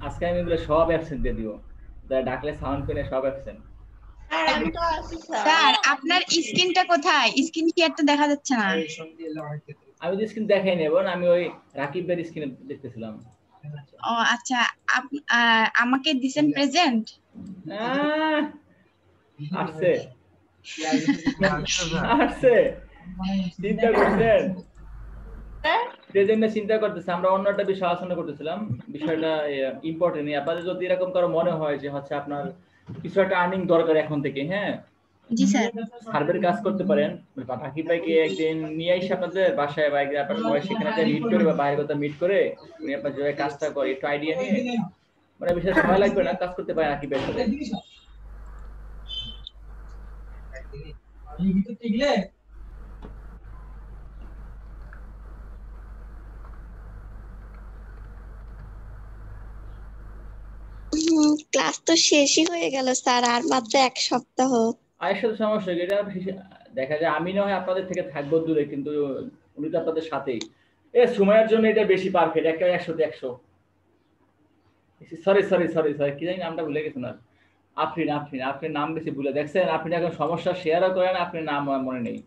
S1: আজকে আমি এগুলো সব অ্যাবসেন্ট দিয়ে দিব, ডাকলে সাউন্ড পেলে সব অ্যাবসেন্ট।
S2: স্যার আপনার স্ক্রিনটা কোথায়? স্ক্রিন শেয়ারটা দেখা যাচ্ছে না।
S1: আমি তো স্ক্রিন দেখাই নেব না, আমি ওই রাকিব ভাইয়ের স্ক্রিনে দেখতেছিলাম।
S2: ও আচ্ছা, আমাকে দিবেন প্রেজেন্ট?
S1: আসছে চিন্তা করছেন? প্রেজেন্টে চিন্তা করতেছে, আমরা অন্য একটা বিষয় আলোচনা করতেছিলাম, বিষয়টা ইম্পর্টেন্ট। আপনাদের যদি এরকম কারো মনে হয় যে হচ্ছে আপনার কিছু একটা আর্নিং দরকার এখন থেকে, হ্যাঁ
S2: জি স্যার,
S1: সার্ভের কাজ করতে পারেন। রাকিব ভাইকে একদিন নিয়ে এসে আপনাদের বাসায় বাইরে আপনার সবাই সেখানে মিট করে বা বাইরে কোথাও মিট করে উনি আপনার যে কাজটা করে একটু আইডিয়া নিয়ে, মানে বিশেষ সময় লাগবে না, কাজ করতে পারেন রাকিব ভাইয়ের সাথে।
S8: ক্লাস তো শেষই হয়ে গেল স্যার, আর মাত্র 1 সপ্তাহ।
S1: আয়েশার সমস্যা এটা দেখা যায়, আমি না হয় আপনাদের থেকে থাকবো দূরে, কিন্তু উনি তো আপনাদের সাথেই। সুমাইয়ার জন্য এটা বেশি পারফেক্ট, একেবারে 100-তে 100। সরি সরি সরি সরি, কি জানি নামটা ভুলে গেছেন। আর আফরিন, আফরিন, আপনি নাম বেশি ভুলে দেখছেন। আপনি এখন সমস্যা শেয়ারও করেন, আপনি নাম আমার মনে নেই।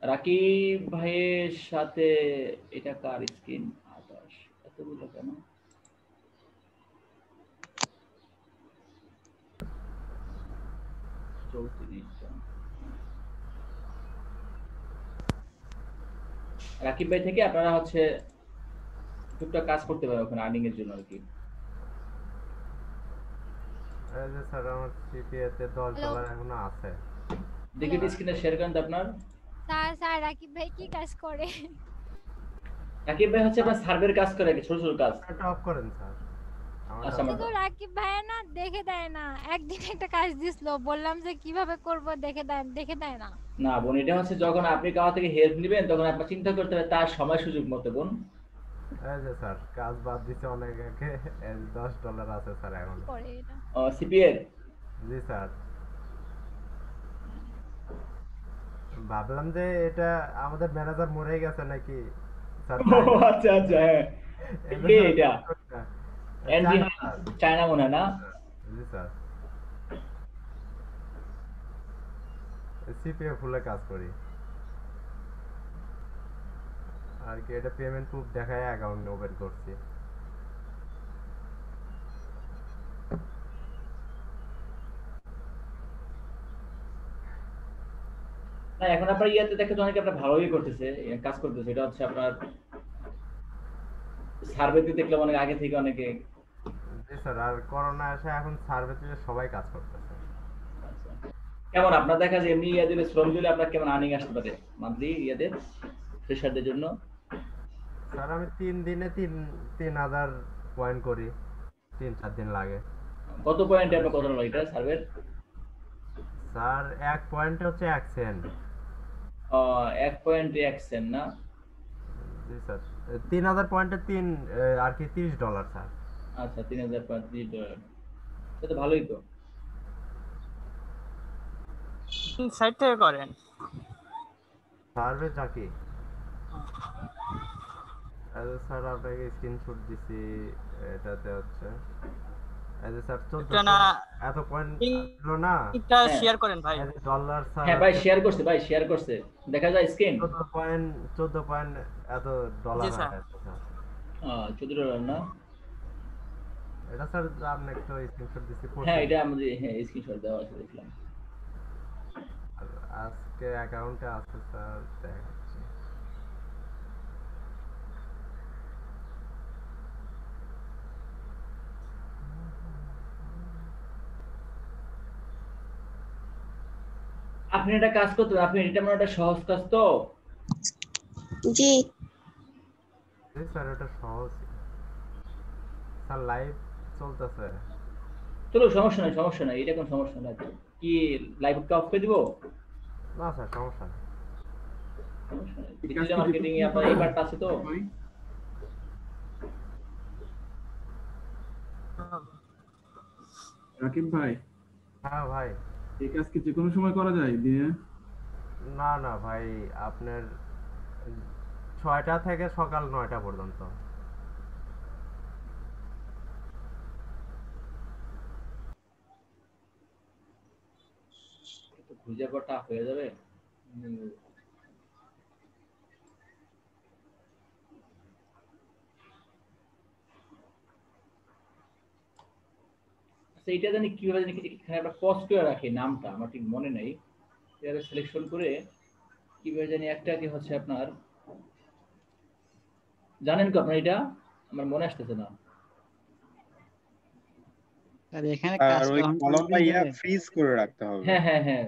S1: রাকিব ভাইয়ের সাথে এটা কার স্ক্রিন? আকাশ, এতগুলো কেন? রাকিব ভাই থেকে আপনারা হচ্ছে টুকটাক কাজ করতে পারেন ওখানে আর্নিং এর জন্য আর কি।
S6: এই যে স্যার আমার সিপিএ তে $10 এখনো আছে।
S1: দেখি স্ক্রিনে শেয়ার করেন তো আপনার।
S4: স্যার রাকিব ভাই কি কাজ করে?
S1: রাকিব ভাই হচ্ছে আপনার সার্ভের কাজ করে, ছোট ছোট কাজ।
S6: এটা অফ করেন স্যার।
S1: আচ্ছা,
S4: শুধু রাকিব ভাই না দেখে দেয় না। একদিন একটা কাজ দিছিল, বললাম যে কিভাবে করব দেখে দেয় না।
S1: না বোন, এটা হচ্ছে যখন আপনি কারো থেকে হেল্প নেবেন তখন আপনার চিন্তা করতে হবে তার সময় সুযোগ মতো বোন।
S6: এই যে স্যার কাজ বাদ দিছে অনেকে, $10 আছে স্যার এখন।
S4: করে এটা
S1: সিপিএর।
S6: জি স্যার, ভাবলাম যে এটা আমাদের ম্যানেজার মরে গেছে নাকি স্যার।
S1: ও আচ্ছা আচ্ছা, হ্যাঁ কে এটা? এনজি চায়না মনে হয় না?
S6: জি স্যার, সিপিএ ফুলে কাজ করি আর কি। এটা পেমেন্ট প্রুফ দেখায় অ্যাকাউন্ট ওপেন করছি।
S1: না এখন আপনার ইয়াতে দেখে তো অনেকে আপনার ভালোই করতেছে, কাজ করতেছে। এটা হচ্ছে আপনার সার্ভেতে দেখলাম অনেক আগে থেকে অনেকে।
S6: জি স্যার, আর করোনা আসে এখন সার্ভিসে সবাই কাজ করতেছে।
S1: কেমন আপনার দেখা যায় এমনি ইয়া দিলে, শ্রম দিলে আপনার কেমন আর্নিং আসতে পারে মান্থলি ইয়াদের ফ্রেশারদের জন্য?
S6: স্যার আমি 3 দিনে 3000 পয়েন্ট করি, 3-4 দিন লাগে।
S1: কত পয়েন্টে আপনার কত লাগে এটা সার্ভের?
S6: স্যার 1 পয়েন্টে হচ্ছে 1 সেন্ট।
S1: 1 পয়েন্টে 1 সেন্ট না?
S6: জি স্যার, 3000 পয়েন্টে আর কি $30 স্যার।
S1: আচ্ছা, 3000 পয়েন্ট $30, এটা তো ভালোই তো।
S9: সাইড থেকে করেন
S6: সার্ভে জাকি। স্যার আপনাকে স্ক্রিনশট দিছি, এটাতে হচ্ছে এই যে স্যার 14
S9: না
S6: এত পয়েন্ট ছিল না।
S9: এটা শেয়ার করেন ভাই।
S6: Dollar sir.
S1: হ্যাঁ ভাই শেয়ার করছে, ভাই শেয়ার করছে, দেখা যায় স্ক্রিন।
S6: 14 পয়েন্ট এত ডলার
S9: জি স্যার।
S1: $14 না?
S6: এটা স্যার আপনি একটু স্ক্রিনশট দিছি।
S1: হ্যাঁ এটা আমাদের, হ্যাঁ স্ক্রিনশট দেওয়া আছে দেখলাম।
S6: আজকে অ্যাকাউন্টে আছে স্যার, দেখাচ্ছি।
S1: আপনি একটা কাজ করতে, আপনি এটা মানে একটা সহজ কাজ তো।
S8: জি
S6: জি স্যার, এটা সহজ স্যার, লাইভ চলতেছে।
S1: চলো সমস্যা নাই, সমস্যা নাই, এটা কোনো সমস্যা নাই। কি লাইভটা অফ করে দিব?
S6: না স্যার সমস্যা নেই।
S1: সমস্যা নাই, ডিজিটাল মার্কেটিং এ আপনার এই পার্টটা আছে তো।
S10: রাকিব ভাই।
S6: হ্যাঁ ভাই,
S10: এই কাজ কি যে কোনো সময় করা যায় দিনে?
S6: না না ভাই, আপনার 6টা থেকে সকাল 9টা পর্যন্ত।
S1: খুঁজে পাওয়া টাফ হয়ে যাবে। আচ্ছা এটা জানি কিভাবে জানি এখানে একটা পজ করে রাখে, নামটা আমার ঠিক মনে নেই। এটা সিলেকশন করে কিভাবে জানি একটা কি হচ্ছে আপনার, জানেন কি আপনার এটা? আমার মনে আসতেছে না।
S11: আর এখানে কাজ
S7: আর ওই
S11: কখন
S7: কলমটা
S11: করবেন
S7: ইয়া
S11: যে?
S7: ফ্রিজ করে রাখতে হবে।
S1: হ্যাঁ হ্যাঁ হ্যাঁ,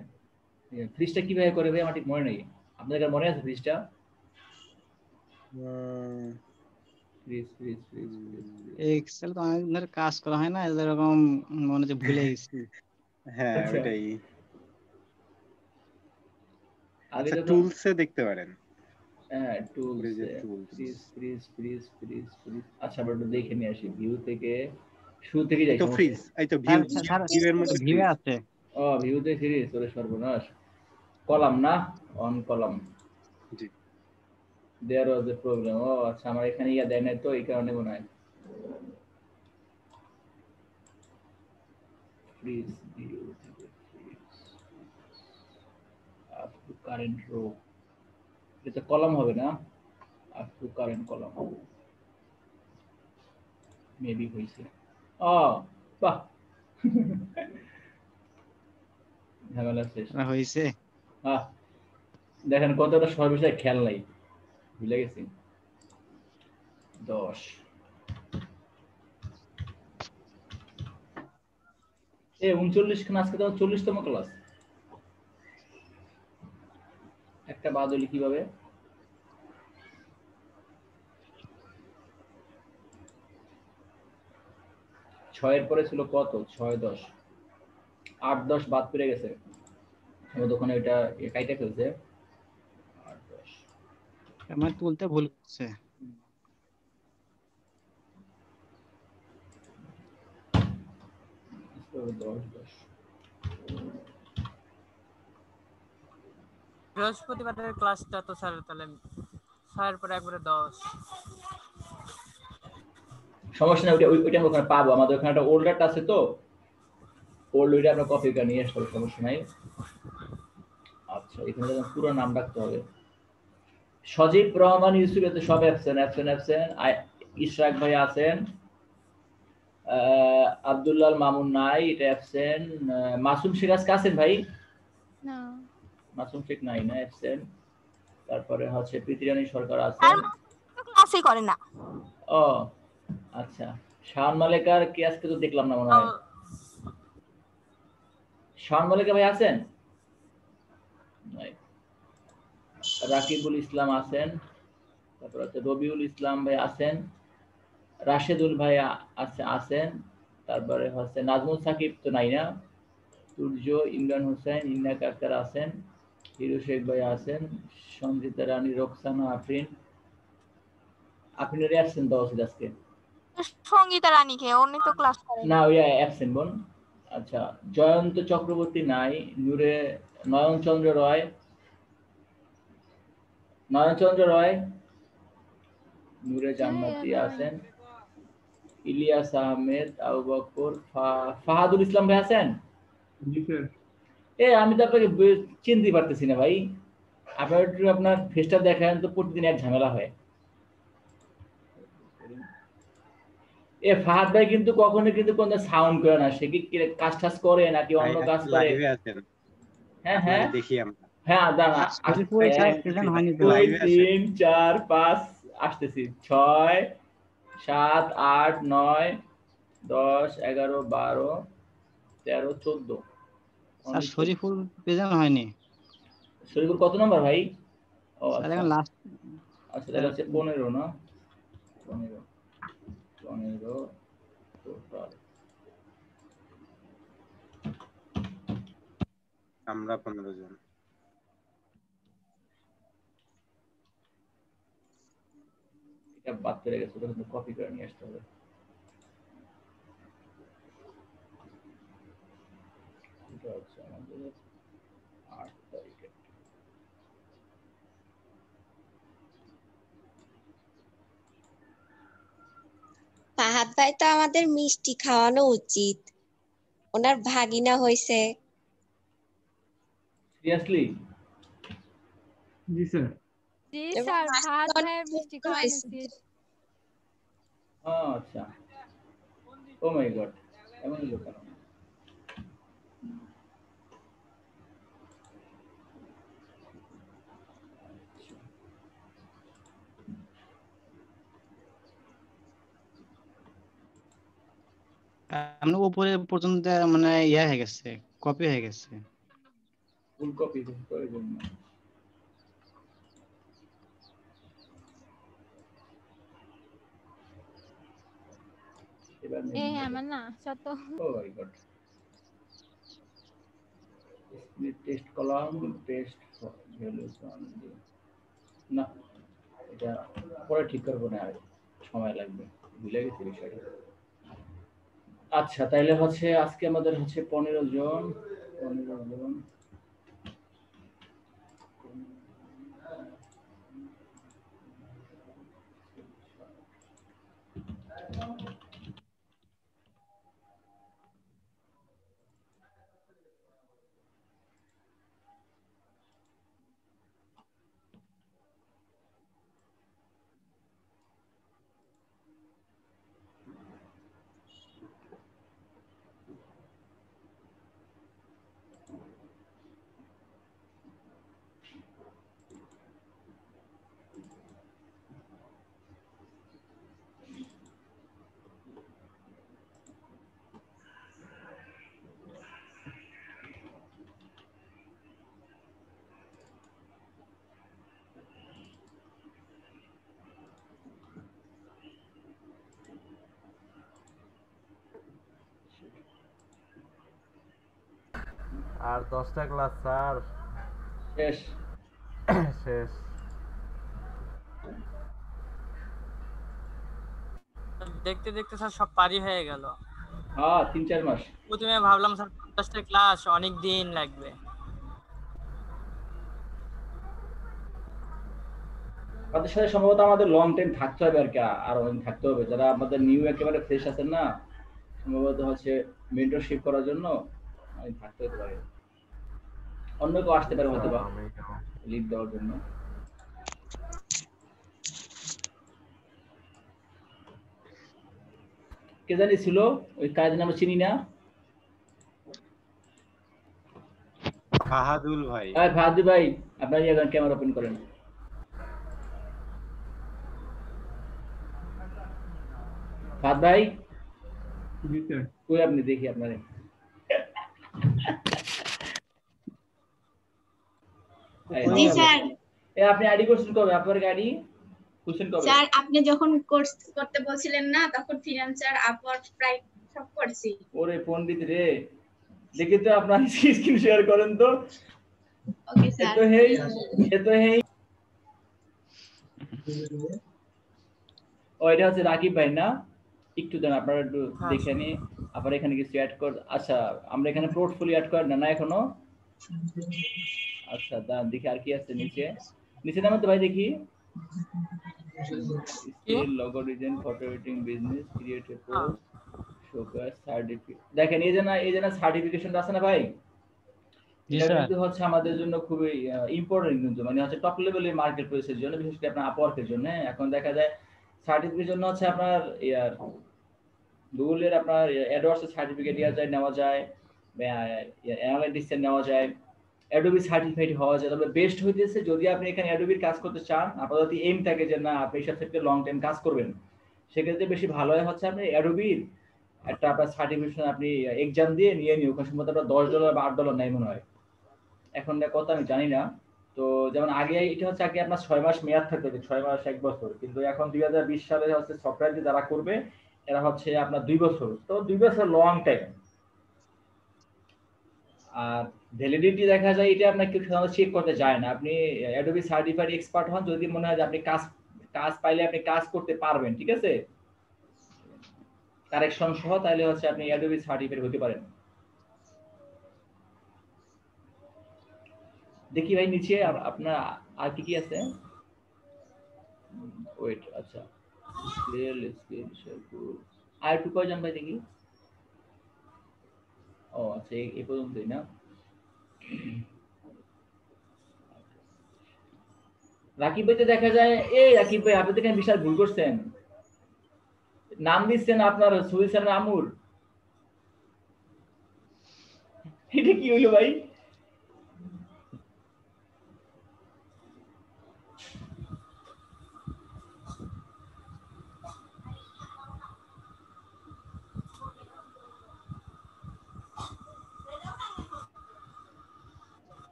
S1: ফ্রিজটা কিভাবে করে ভাই আমার ঠিক মনে নেই। আপনাদের মনে আছে ফ্রিজটা? Freeze freeze freeze freeze.
S11: Excel তো অনেক ধরে কাজ করা হয় না, এরকম মনে হচ্ছে ভুলে গেছি।
S7: হ্যাঁ
S1: আচ্ছা।
S7: ওটাই।
S1: আগে
S7: আচ্ছা
S1: যখন
S7: টুলসে দেখতে পারেন।
S1: হ্যাঁ টুলস,
S7: ফ্রিজের tools.
S1: Fridge freeze freeze freeze fridge. আচ্ছা আমরা একটু দেখে নিয়ে আসি, ভিউ থেকে, শুরু থেকে যাই।
S7: তো ফ্রিজ, এই তো ভিউ, ভিউ এর মধ্যে
S11: ভিউ
S7: ফ্রিজ
S11: আছে।
S1: ও ভিউতে ফ্রিজ, ওরে সর্বনাশ। কলাম না, অন কলাম।
S7: জি
S1: দেয়ার ওয়াজ এ প্রবলেম। ও আচ্ছা, আমার এখানে ইয়া দেয় নাই তো, এই কারণে মনে হয়। Please view up to current row, এটা কলাম হবে না, up to current column maybe হইছে। ও বাহ, ঝামেলা শেষ।
S11: হয়েছে।
S1: হ্যাঁ, দেখেন কতটা সহজ বিষয়, খেয়াল নাই, ভুলে গেছি। 10 39 খান, আজকে তো 40তম ক্লাস। একটা বাদ হলি কিভাবে? 6 এর পরে ছিল কত? 6 10 8 10 বাদ পড়ে গেছে। ও তখন এটা কাইটা ফেলছে। 8 10
S11: আমার তুলতে ভুল করছে।
S1: 10 10
S9: বৃহস্পতিবারের ক্লাসটা তো স্যার তাহলে 6 এর পরে একবারে 10।
S1: সমস্যা নাই, ওইটা আমরা ওখানে পাবো। আমাদের ওখানে একটা ওল্ড ডাটা আছে তো, ওল্ড ওইটা আমরা কপি করে নিয়ে আসবো, সমস্যা নাই। আচ্ছা, এখানে যেন পুরো নাম রাখতে হবে। সজীব রহমান ইউসুফ, এতে সব অ্যাবসেন্ট। ইশরাক ভাই আছেন, আব্দুল্লাহ মামুন নাই, এটা অ্যাবসেন্ট। মাসুম শেখ আজকে আছেন ভাই?
S4: না,
S1: মাসুম শেখ নাই না, অ্যাবসেন্ট। তারপরে হচ্ছে প্রীতিরানী সরকার আছেন,
S12: ক্লাসই করে না।
S1: ও আচ্ছা। শাওন মালেকার কি আজকে তো দেখলাম না মনে হয়। শাওন মালেকা ভাই আছেন? নাই। রাকিবুল ইসলাম আছেন, তারপর হচ্ছে রবিউল ইসলাম ভাই আছেন, রাশেদুল ভাই আছেন, তারপরে হচ্ছে নাজমুল সাকিব তো নাই না, সূর্য, ইমরান হোসেন, ইন্নাক আক্তার আছেন, হিরো শেখ ভাই আছেন, সঞ্জিতা রানী, রোকসানা আফরিন। আফরিনের অ্যাবসেন্ট দেওয়া উচিত আজকে।
S12: সঙ্গীতা রানীকে, উনি তো ক্লাস করেন
S1: না, ওই অ্যাবসেন্ট বোন। আচ্ছা, জয়ন্ত চক্রবর্তী নাই, নয়নচন্দ্র রয়, নূরে জান্নাতি আছেন, ইলিয়াস আহমেদ, আবু বকর, ফাহাদুল ইসলাম ভাই আছেন? আমি তো আপনাকে চিনতে পারতেছি না ভাই, আপনার ফেসটা দেখেন তো, প্রতিদিন এক ঝামেলা হয়। ফাহাদ ভাই কিন্তু কখনো কিন্তু কোনো সাউন্ড করে না, সে কি কাজ টাজ করে নাকি অন্য কাজ করে? হ্যাঁ
S7: দেখি আমরা।
S1: হ্যাঁ, দাঁড়া, 2 3 4 5 আসতেছি, 6 7 8 9 10 11 12 13 14।
S11: স্যার শরীফুল প্রেজেন্ট হয়নি।
S1: শরীফুল কত নাম্বার ভাই? ও
S11: স্যার
S1: আচ্ছা,
S11: এখন লাস্ট।
S1: আচ্ছা তাহলে হচ্ছে 15 না, 15 টোটাল।
S7: আমরা 15 জন।
S1: এটা বাদ পড়ে গেছে, ওটা কিন্তু কপি করে নিয়ে আসতে হবে। এটা হচ্ছে আমাদের 8 তারিখে।
S8: ফাহাদ ভাই তো আমাদের মিষ্টি খাওয়ানো উচিত, ওনার ভাগিনা হয়েছে।
S1: সিরিয়াসলি?
S10: জি স্যার।
S4: জি স্যার, ভাত ভাইয়ের মিষ্টি খাওয়ানো উচিত।
S1: আচ্ছা, ও মাই গড, এমন লোক কেন?
S11: আমরা উপরে পর্যন্ত মানে ইয়া হয়ে গেছে, কপি হয়ে গেছে।
S1: ফুল কপি প্রয়োজন না।
S4: আমার না শত।
S1: Oh my god, test column, test values না, এটা পরে ঠিক করবো না, আর সময় লাগবে, ভুলে গেছি বিষয়টা। আচ্ছা, তাইলে হচ্ছে আজকে আমাদের হচ্ছে 15 জন।
S6: আর 10টা ক্লাস স্যার,
S1: শেষ।
S6: শেষ।
S9: দেখতে দেখতে স্যার সব পারি হয়ে গেল।
S1: হ্যাঁ 3-4 মাস।
S9: প্রথমে ভাবলাম স্যার 50টা ক্লাস অনেক দিন লাগবে।
S1: তাদের সাথে সম্ভবত আমাদের লং টাইম থাকতে হবে আর কি, আর অনেক থাকতে হবে। যারা আমাদের নিউ একেবারে ফ্রেশ আছেন না, সম্ভবত হচ্ছে মেন্টরশিপ করার জন্য অনেক থাকতে হতে পারে। অন্য কেউ আসতে পারে হয়তো বা লিড দেওয়ার জন্য। কে জানি ছিল ওই কাজের নাম চিনি না।
S7: ফাহাদুল ভাই।
S1: ফাহাদুল ভাই আপনার ক্যামেরা ওপেন করেন। ফাহাদ ভাই কই আপনি, দেখি আপনারে।
S2: জি স্যার।
S1: আপনি আইডি করছেন কবে? আপনার আইডি করছেন কবে?
S2: স্যার আপনি যখন কোর্স করতে বলছিলেন না, তখন ফ্রিল্যান্সার আপওয়ার্ক প্রায় সব করছি।
S1: ওরে পণ্ডিত রে, দেখি তো আপনার স্ক্রিন শেয়ার করেন তো।
S2: Okay sir.
S1: এটা হচ্ছে রাকিব ভাই না? একটু দেন আপনারা একটু দেখে নিয়ে আবার এখানে কিছু অ্যাড কর। আচ্ছা আমরা এখানে পোর্টফোলিও অ্যাড করেন না এখনো? আচ্ছা দাঁড়ান দেখি আর কি আছে নিচে। নিচে নামে তো ভাই দেখি logo design, photo editing, business, create a post, showcase, certificate. দেখেন এই যে সার্টিফিকেশনটা আছে না ভাই, এটা কিন্তু হচ্ছে আমাদের জন্য খুবই ইম্পর্টেন্ট, কিন্তু মানে হচ্ছে টপ লেভেলের মার্কেট প্লেসের জন্য, বিশেষ করে আপনার আপওয়ার্কের জন্য। এখন দেখা যায় সার্টিফিকেট জন্য হচ্ছে আপনার গুগলের আপনার অ্যাডওয়ার্ডস সার্টিফিকেট নেওয়া যায়, অ্যানালিটিক্স নেওয়া যায়, অ্যাডোবি সার্টিফাইড হওয়া যায়। তবে বেস্ট হইতেছে যদি আপনি এখানে অ্যাডোবির কাজ করতে চান, আপনার যদি এইম থাকে যে না আপনি এইসব ক্ষেত্রে লং টাইম কাজ করবেন, সেক্ষেত্রে বেশি ভালো হয় হচ্ছে আপনি অ্যাডোবির একটা আপনার সার্টিফিকেশন আপনি এক্সাম দিয়ে নিয়ে নিও। ওখানে সম্ভবত আপনার $10 বা $8 নেয় মনে হয়, এখন কত আমি জানি না। তো যেমন আগে এটা হচ্ছে আগে আপনার 6 মাস মেয়াদ থাকতো, 6 মাস 1 বছর, কিন্তু এখন 2020 সালে হচ্ছে সফটওয়্যার যে যারা করবে এরা হচ্ছে আপনার 2 বছর। তো 2 বছর লং টাইম। আর ভ্যালিডিটি দেখা যায় এটা আপনাকে কেউ সাধারণত চেক করতে যায় না। আপনি অ্যাডোবি সার্টিফাইড এক্সপার্ট হন যদি মনে হয় যে আপনি কাজ পাইলে আপনি কাজ করতে পারবেন, ঠিক আছে, কারেকশন সহ, তাহলে হচ্ছে আপনি অ্যাডোবি সার্টিফাইড হতে পারেন। দেখি ভাই নিচে আপনার আর কি আছে। ওয়েট, আচ্ছা আর একটু কয়জন ভাই দেখি। ও আচ্ছা এই পর্যন্তই না। রাকিব ভাই তো দেখা যায়, এই রাকিব ভাই আপনি তো এখানে বিশাল ভুল করছেন, নাম দিচ্ছেন আপনার সুইসান আমুর। এটা কি হইলো ভাই?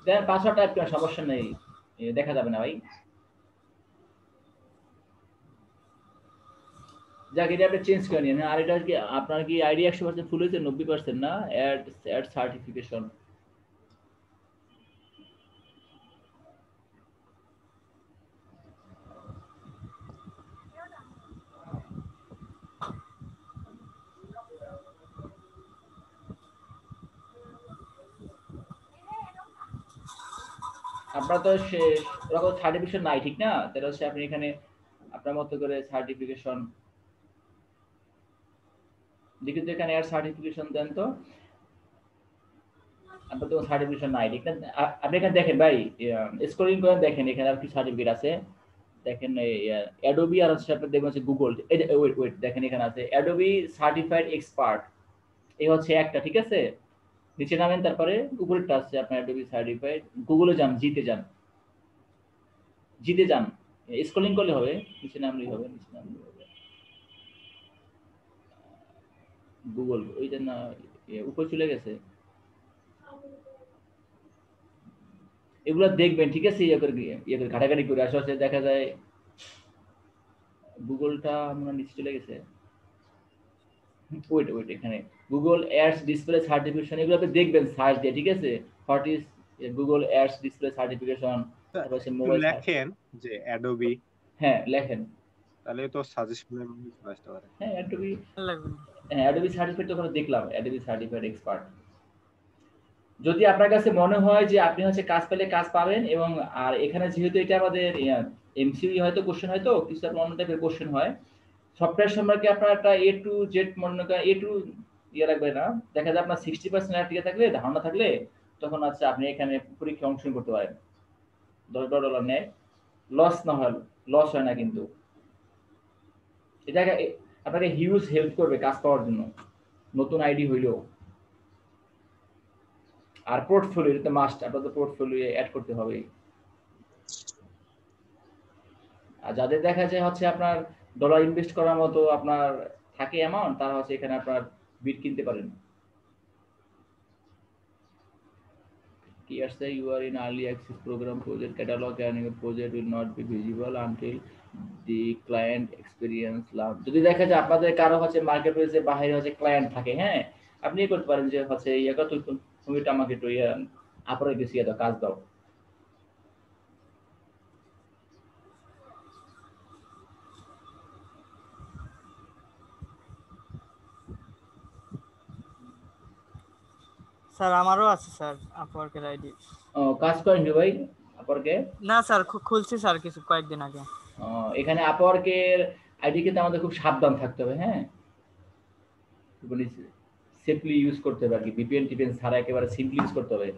S1: দেন পাসওয়ার্ড টাইপ করার সমস্যা নেই, দেখা যাবে না ভাই। যাক এটা আপনি চেঞ্জ করে নিন। আর এটা কি আপনার কি আইডি 100% ফুল হয়েছে? 90% না? Add certification. আপনার তো এরকম সার্টিফিকেশন নাই, ঠিক না? তাহলে হচ্ছে আপনি এখানে আপনার মতো করে সার্টিফিকেশন দেখি তো, এখানে অ্যাড সার্টিফিকেশন দেন তো। আপনার তো সার্টিফিকেশন নাই, ঠিক না? আপনি এখানে দেখেন ভাই, স্ক্রলিং করেন, দেখেন এখানে আর কি সার্টিফিকেট আছে। দেখেন অ্যাডোবি আর হচ্ছে আপনি দেখবেন হচ্ছে গুগল। ওয়েট দেখেন এখানে আছে অ্যাডোবি সার্টিফাইড এক্সপার্ট, এই হচ্ছে একটা, ঠিক আছে। নিচে নামেন, তারপরে উপরেরটা আছে আপনার অ্যাডোবি সার্টিফাইড। গুগলে যান, জিতে যান, স্ক্রলিং করলে হবে, নিচে নামলেই হবে, গুগল ওইটা না, উপরে চলে গেছে। এগুলো দেখবেন, ঠিক আছে, ইয়ে করে ঘাটাঘাটি করে আসলে দেখা যায় গুগলটা আমরা নিচে চলে গেছে। ওয়েট এখানে গুগল অ্যাডস ডিসপ্লে সার্টিফিকেশন এগুলো আপনি দেখবেন সার্চ দিয়ে, ঠিক আছে? What is Google ads display certification, তারপর হচ্ছে
S7: একটু
S1: মোবাইল।
S7: লেখেন যে অ্যাডোবি,
S1: হ্যাঁ লেখেন,
S7: তাহলে তো সাজেশনের মধ্যে চলে আসতে পারে।
S1: হ্যাঁ অ্যাডোবি,
S9: লাগবে না।
S1: হ্যাঁ অ্যাডোবি সার্টিফিকেট তো ওখানে দেখলাম, অ্যাডোবি সার্টিফাইড এক্সপার্ট। যদি আপনার কাছে মনে হয় যে আপনি হচ্ছে কাজ পেলে কাজ পাবেন, এবং আর এখানে যেহেতু এটা আমাদের এমসিইউ হয়তো কোশ্চেন, হয়তো কিছু অন্য টাইপের কোশ্চেন হয় সফটওয়্যার সম্পর্কে, আপনার একটা এ টু জেড মনে করেন, এ টু ইয়ে লাগবে না, দেখা যায় আপনার 60% টিকে থাকলে, ধারণা থাকলে, তখন আচ্ছা আপনি এখানে পরীক্ষা অংশগ্রহণ করতে পারেন। $10 নেয়, লস না হয়, লস হয় না কিন্তু। এটা আপনাকে হিউজ হেল্প করবে কাজ পাওয়ার জন্য, নতুন আইডি হইলেও। আর পোর্টফোলিও, এটা মাস্ট, আপনাদের পোর্টফোলিও অ্যাড করতে হবে। আর যাদের দেখা যায় হচ্ছে আপনার ডলার ইনভেস্ট করার মতো আপনার থাকে অ্যামাউন্ট, তারা হচ্ছে এখানে আপনার বিট কিনতে পারেন। কি আসছে, you are in early access program, project catalog and your project will not be visible until the client experience love. যদি দেখা যায় আপনাদের কারো হচ্ছে মার্কেট প্লেসে বাইরে হচ্ছে ক্লায়েন্ট থাকে, হ্যাঁ আপনি করতে পারেন যে হচ্ছে ইয়া তুমি আমাকে একটু আপরে গেছি দাও, কাজ দাও।
S9: স্যার আমারও আছে স্যার আপওয়ার্কের আইডি।
S1: ও কাজ করেন কি ভাই আপওয়ার্কে?
S9: না স্যার খুলছি স্যার কিছু কয়েকদিন আগে।
S1: এখানে আপওয়ার্কের আইডি কিন্তু আমাদের খুব সাবধান থাকতে হবে, হ্যাঁ মানে সেফলি ইউজ করতে হবে আর কি, ভিপিএন টিপিএন ছাড়া একেবারে সিম্পলি ইউজ করতে হবে।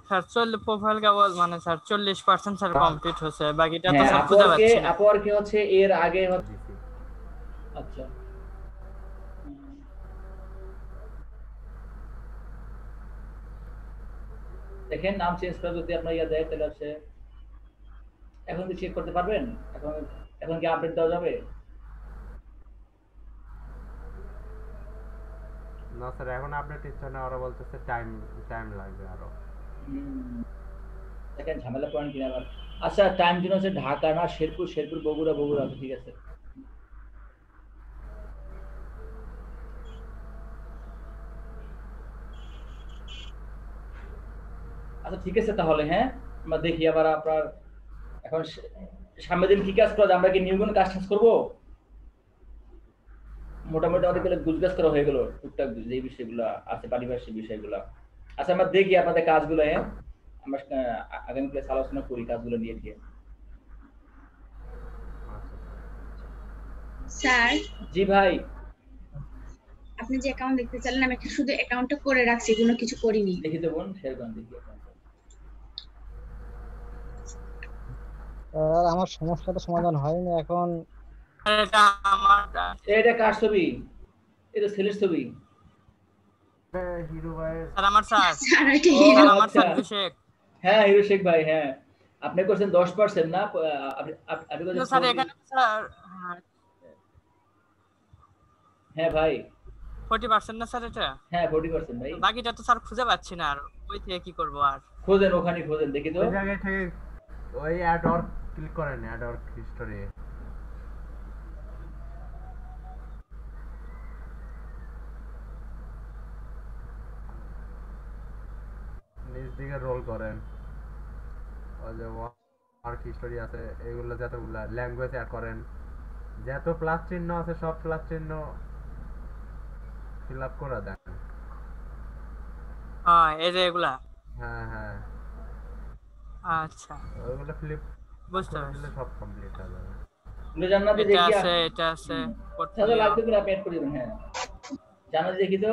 S9: স্যার প্রোফাইল কেবল মানে স্যার 40% স্যার কমপ্লিট হয়েছে, বাকিটা তো স্যার খুঁজে পাচ্ছি না।
S1: আপওয়ার্কে হচ্ছে এর আগে আচ্ছা দেখেন নাম চেঞ্জ করে যদি আপনার ইয়া দেয় তাহলে হচ্ছে এখন কি চেক করতে পারবেন? এখন কি আপডেট দেওয়া যাবে?
S6: না স্যার এখন আপডেট দিচ্ছে না, ওরা বলতেছে টাইম লাগবে আরো।
S1: দেখেন ঝামেলা পয়েন্ট কিনা আবার। আচ্ছা টাইম জোন হচ্ছে ঢাকা না শেরপুর বগুড়া আছে, ঠিক আছে। আচ্ছা ঠিক আছে তাহলে, হ্যাঁ আমরা দেখি আবার আপনার এখন সামনের দিন কি কাজ করা যায়, আমরা কি নিউ কোন কাজ করবো? মোটামুটি আমাদের গেলে গুজগাছ করা হয়ে গেল টুকটাক যে বিষয়গুলো আছে, পারিপার্শ্বিক বিষয়গুলো। আচ্ছা আমরা দেখি আপনাদের কাজগুলো, হ্যাঁ আমরা আগামী ক্লাসে আলোচনা করি কাজগুলো নিয়ে। ঠিক
S2: স্যার
S1: জি ভাই,
S2: আপনি যে অ্যাকাউন্ট দেখতে চাইলেন, আমি একটা শুধু অ্যাকাউন্টটা করে রাখছি, কোনো কিছু করিনি।
S1: দেখি তো বোন, শেয়ার করেন দেখি।
S11: আমার সমস্যা তো সমাধান হয়নি এখন।
S1: এটা কার ছবি? এটা ছেলের ছবি।
S6: হিরো ভাই
S9: স্যার আমার স্যার আমার স্যার শেখ।
S1: হ্যাঁ হিরো শেখ ভাই, হ্যাঁ আপনি করছেন 10% না? আপনি করছেন
S9: স্যার এখানে স্যার
S1: হ্যাঁ ভাই
S9: 40% না স্যার এটা?
S1: হ্যাঁ 40% ভাই।
S9: বাকিটা তো স্যার খুঁজে পাচ্ছি না, আর ওই থেকে কি করব? আর
S1: খোঁজেন, ওখানে খোঁজেন দেখি তো।
S6: ওই জায়গায় থেকে ওই অ্যাড অর ক্লিক করেন, অ্যাড অর হিস্টোরি। নিচ দিকে রোল করেন, ওই যে ওয়ার্ক হিস্টোরি আছে, এগুলো যতগুলা ল্যাঙ্গুয়েজ অ্যাড করেন, যত প্লাস চিহ্ন আছে সব প্লাস চিহ্ন ফিল আপ করে দেন।
S9: হ্যাঁ এই যে এগুলা,
S6: হ্যাঁ
S9: আচ্ছা
S6: ওইগুলো ফ্লিপ
S9: বুঝতে
S6: করে দিলে সব কমপ্লিট হয়ে যাবে।
S1: জান্নাতে দেখি
S9: এটা আছে
S1: তাহলে লাগবে কিনা আপনি অ্যাড করে দিবেন। হ্যাঁ জান্নাতে দেখি তো।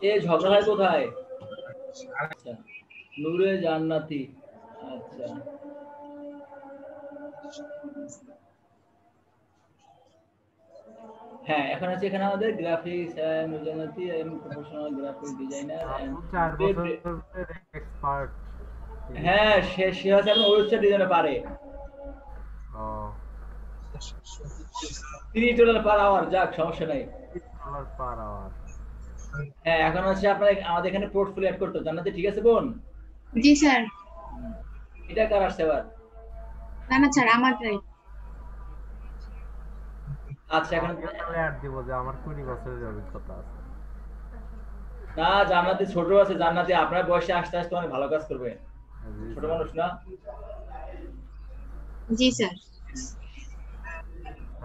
S1: এ ঝগড়া হয় কোথায়? আচ্ছা নূরে জান্নাতি, আচ্ছা হ্যাঁ এখন আছে এখানে আমাদের graphics majority and professional graphic designer and
S6: 4 বছর এক্সপার্ট।
S1: হ্যাঁ সে আছে আপনি ওয়েবসাইট ডিজাইনে পারে।
S6: ও
S1: $3 পার আওয়ার, যাক সমস্যা নাই।
S6: $3 পার আওয়ার।
S1: হ্যাঁ এখন হচ্ছে আপনার আমাদের এখানে পোর্টফোলিও অ্যাড করতে জানাতে, ঠিক আছে বোন?
S2: জি স্যার।
S1: এটা কার আসছে আবার?
S2: না না স্যার আমারটাই।
S1: আচ্ছা এখন
S6: তাহলে অ্যাড দিব যে আমার 20 বছরের অভিজ্ঞতা আছে।
S1: না জান্নাতি ছোট আছে, জান্নাতি আপনার বয়সে আস্তে আস্তে অনেক ভালো কাজ করবে, ছোট মানুষ না।
S2: জি স্যার।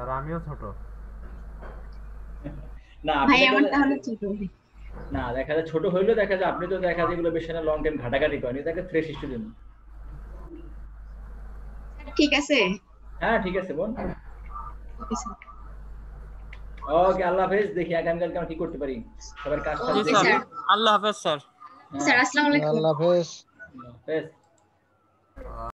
S6: আর আমিও ছোট
S1: না
S2: ভাই আমার তাহলে ছোট।
S1: না দেখা যায় ছোট হইলো, দেখা যায় আপনি তো দেখা যায় এগুলো বেশি না লং টাইম ঘাটাঘাটি করেন, এটাকে ফ্রেশ স্টুডেন্ট।
S2: ঠিক আছে।
S1: হ্যাঁ ঠিক আছে বোন।
S2: Okay sir.
S1: ওকে আল্লাহ হাফেজ। দেখি আগামীকালকে আমরা কি করতে পারি, সবার কাজ
S9: জি স্যার, আল্লাহ হাফেজ স্যার।
S2: স্যার আসসালামু আলাইকুম।
S11: আল্লাহ হাফেজ।
S1: হাফেজ।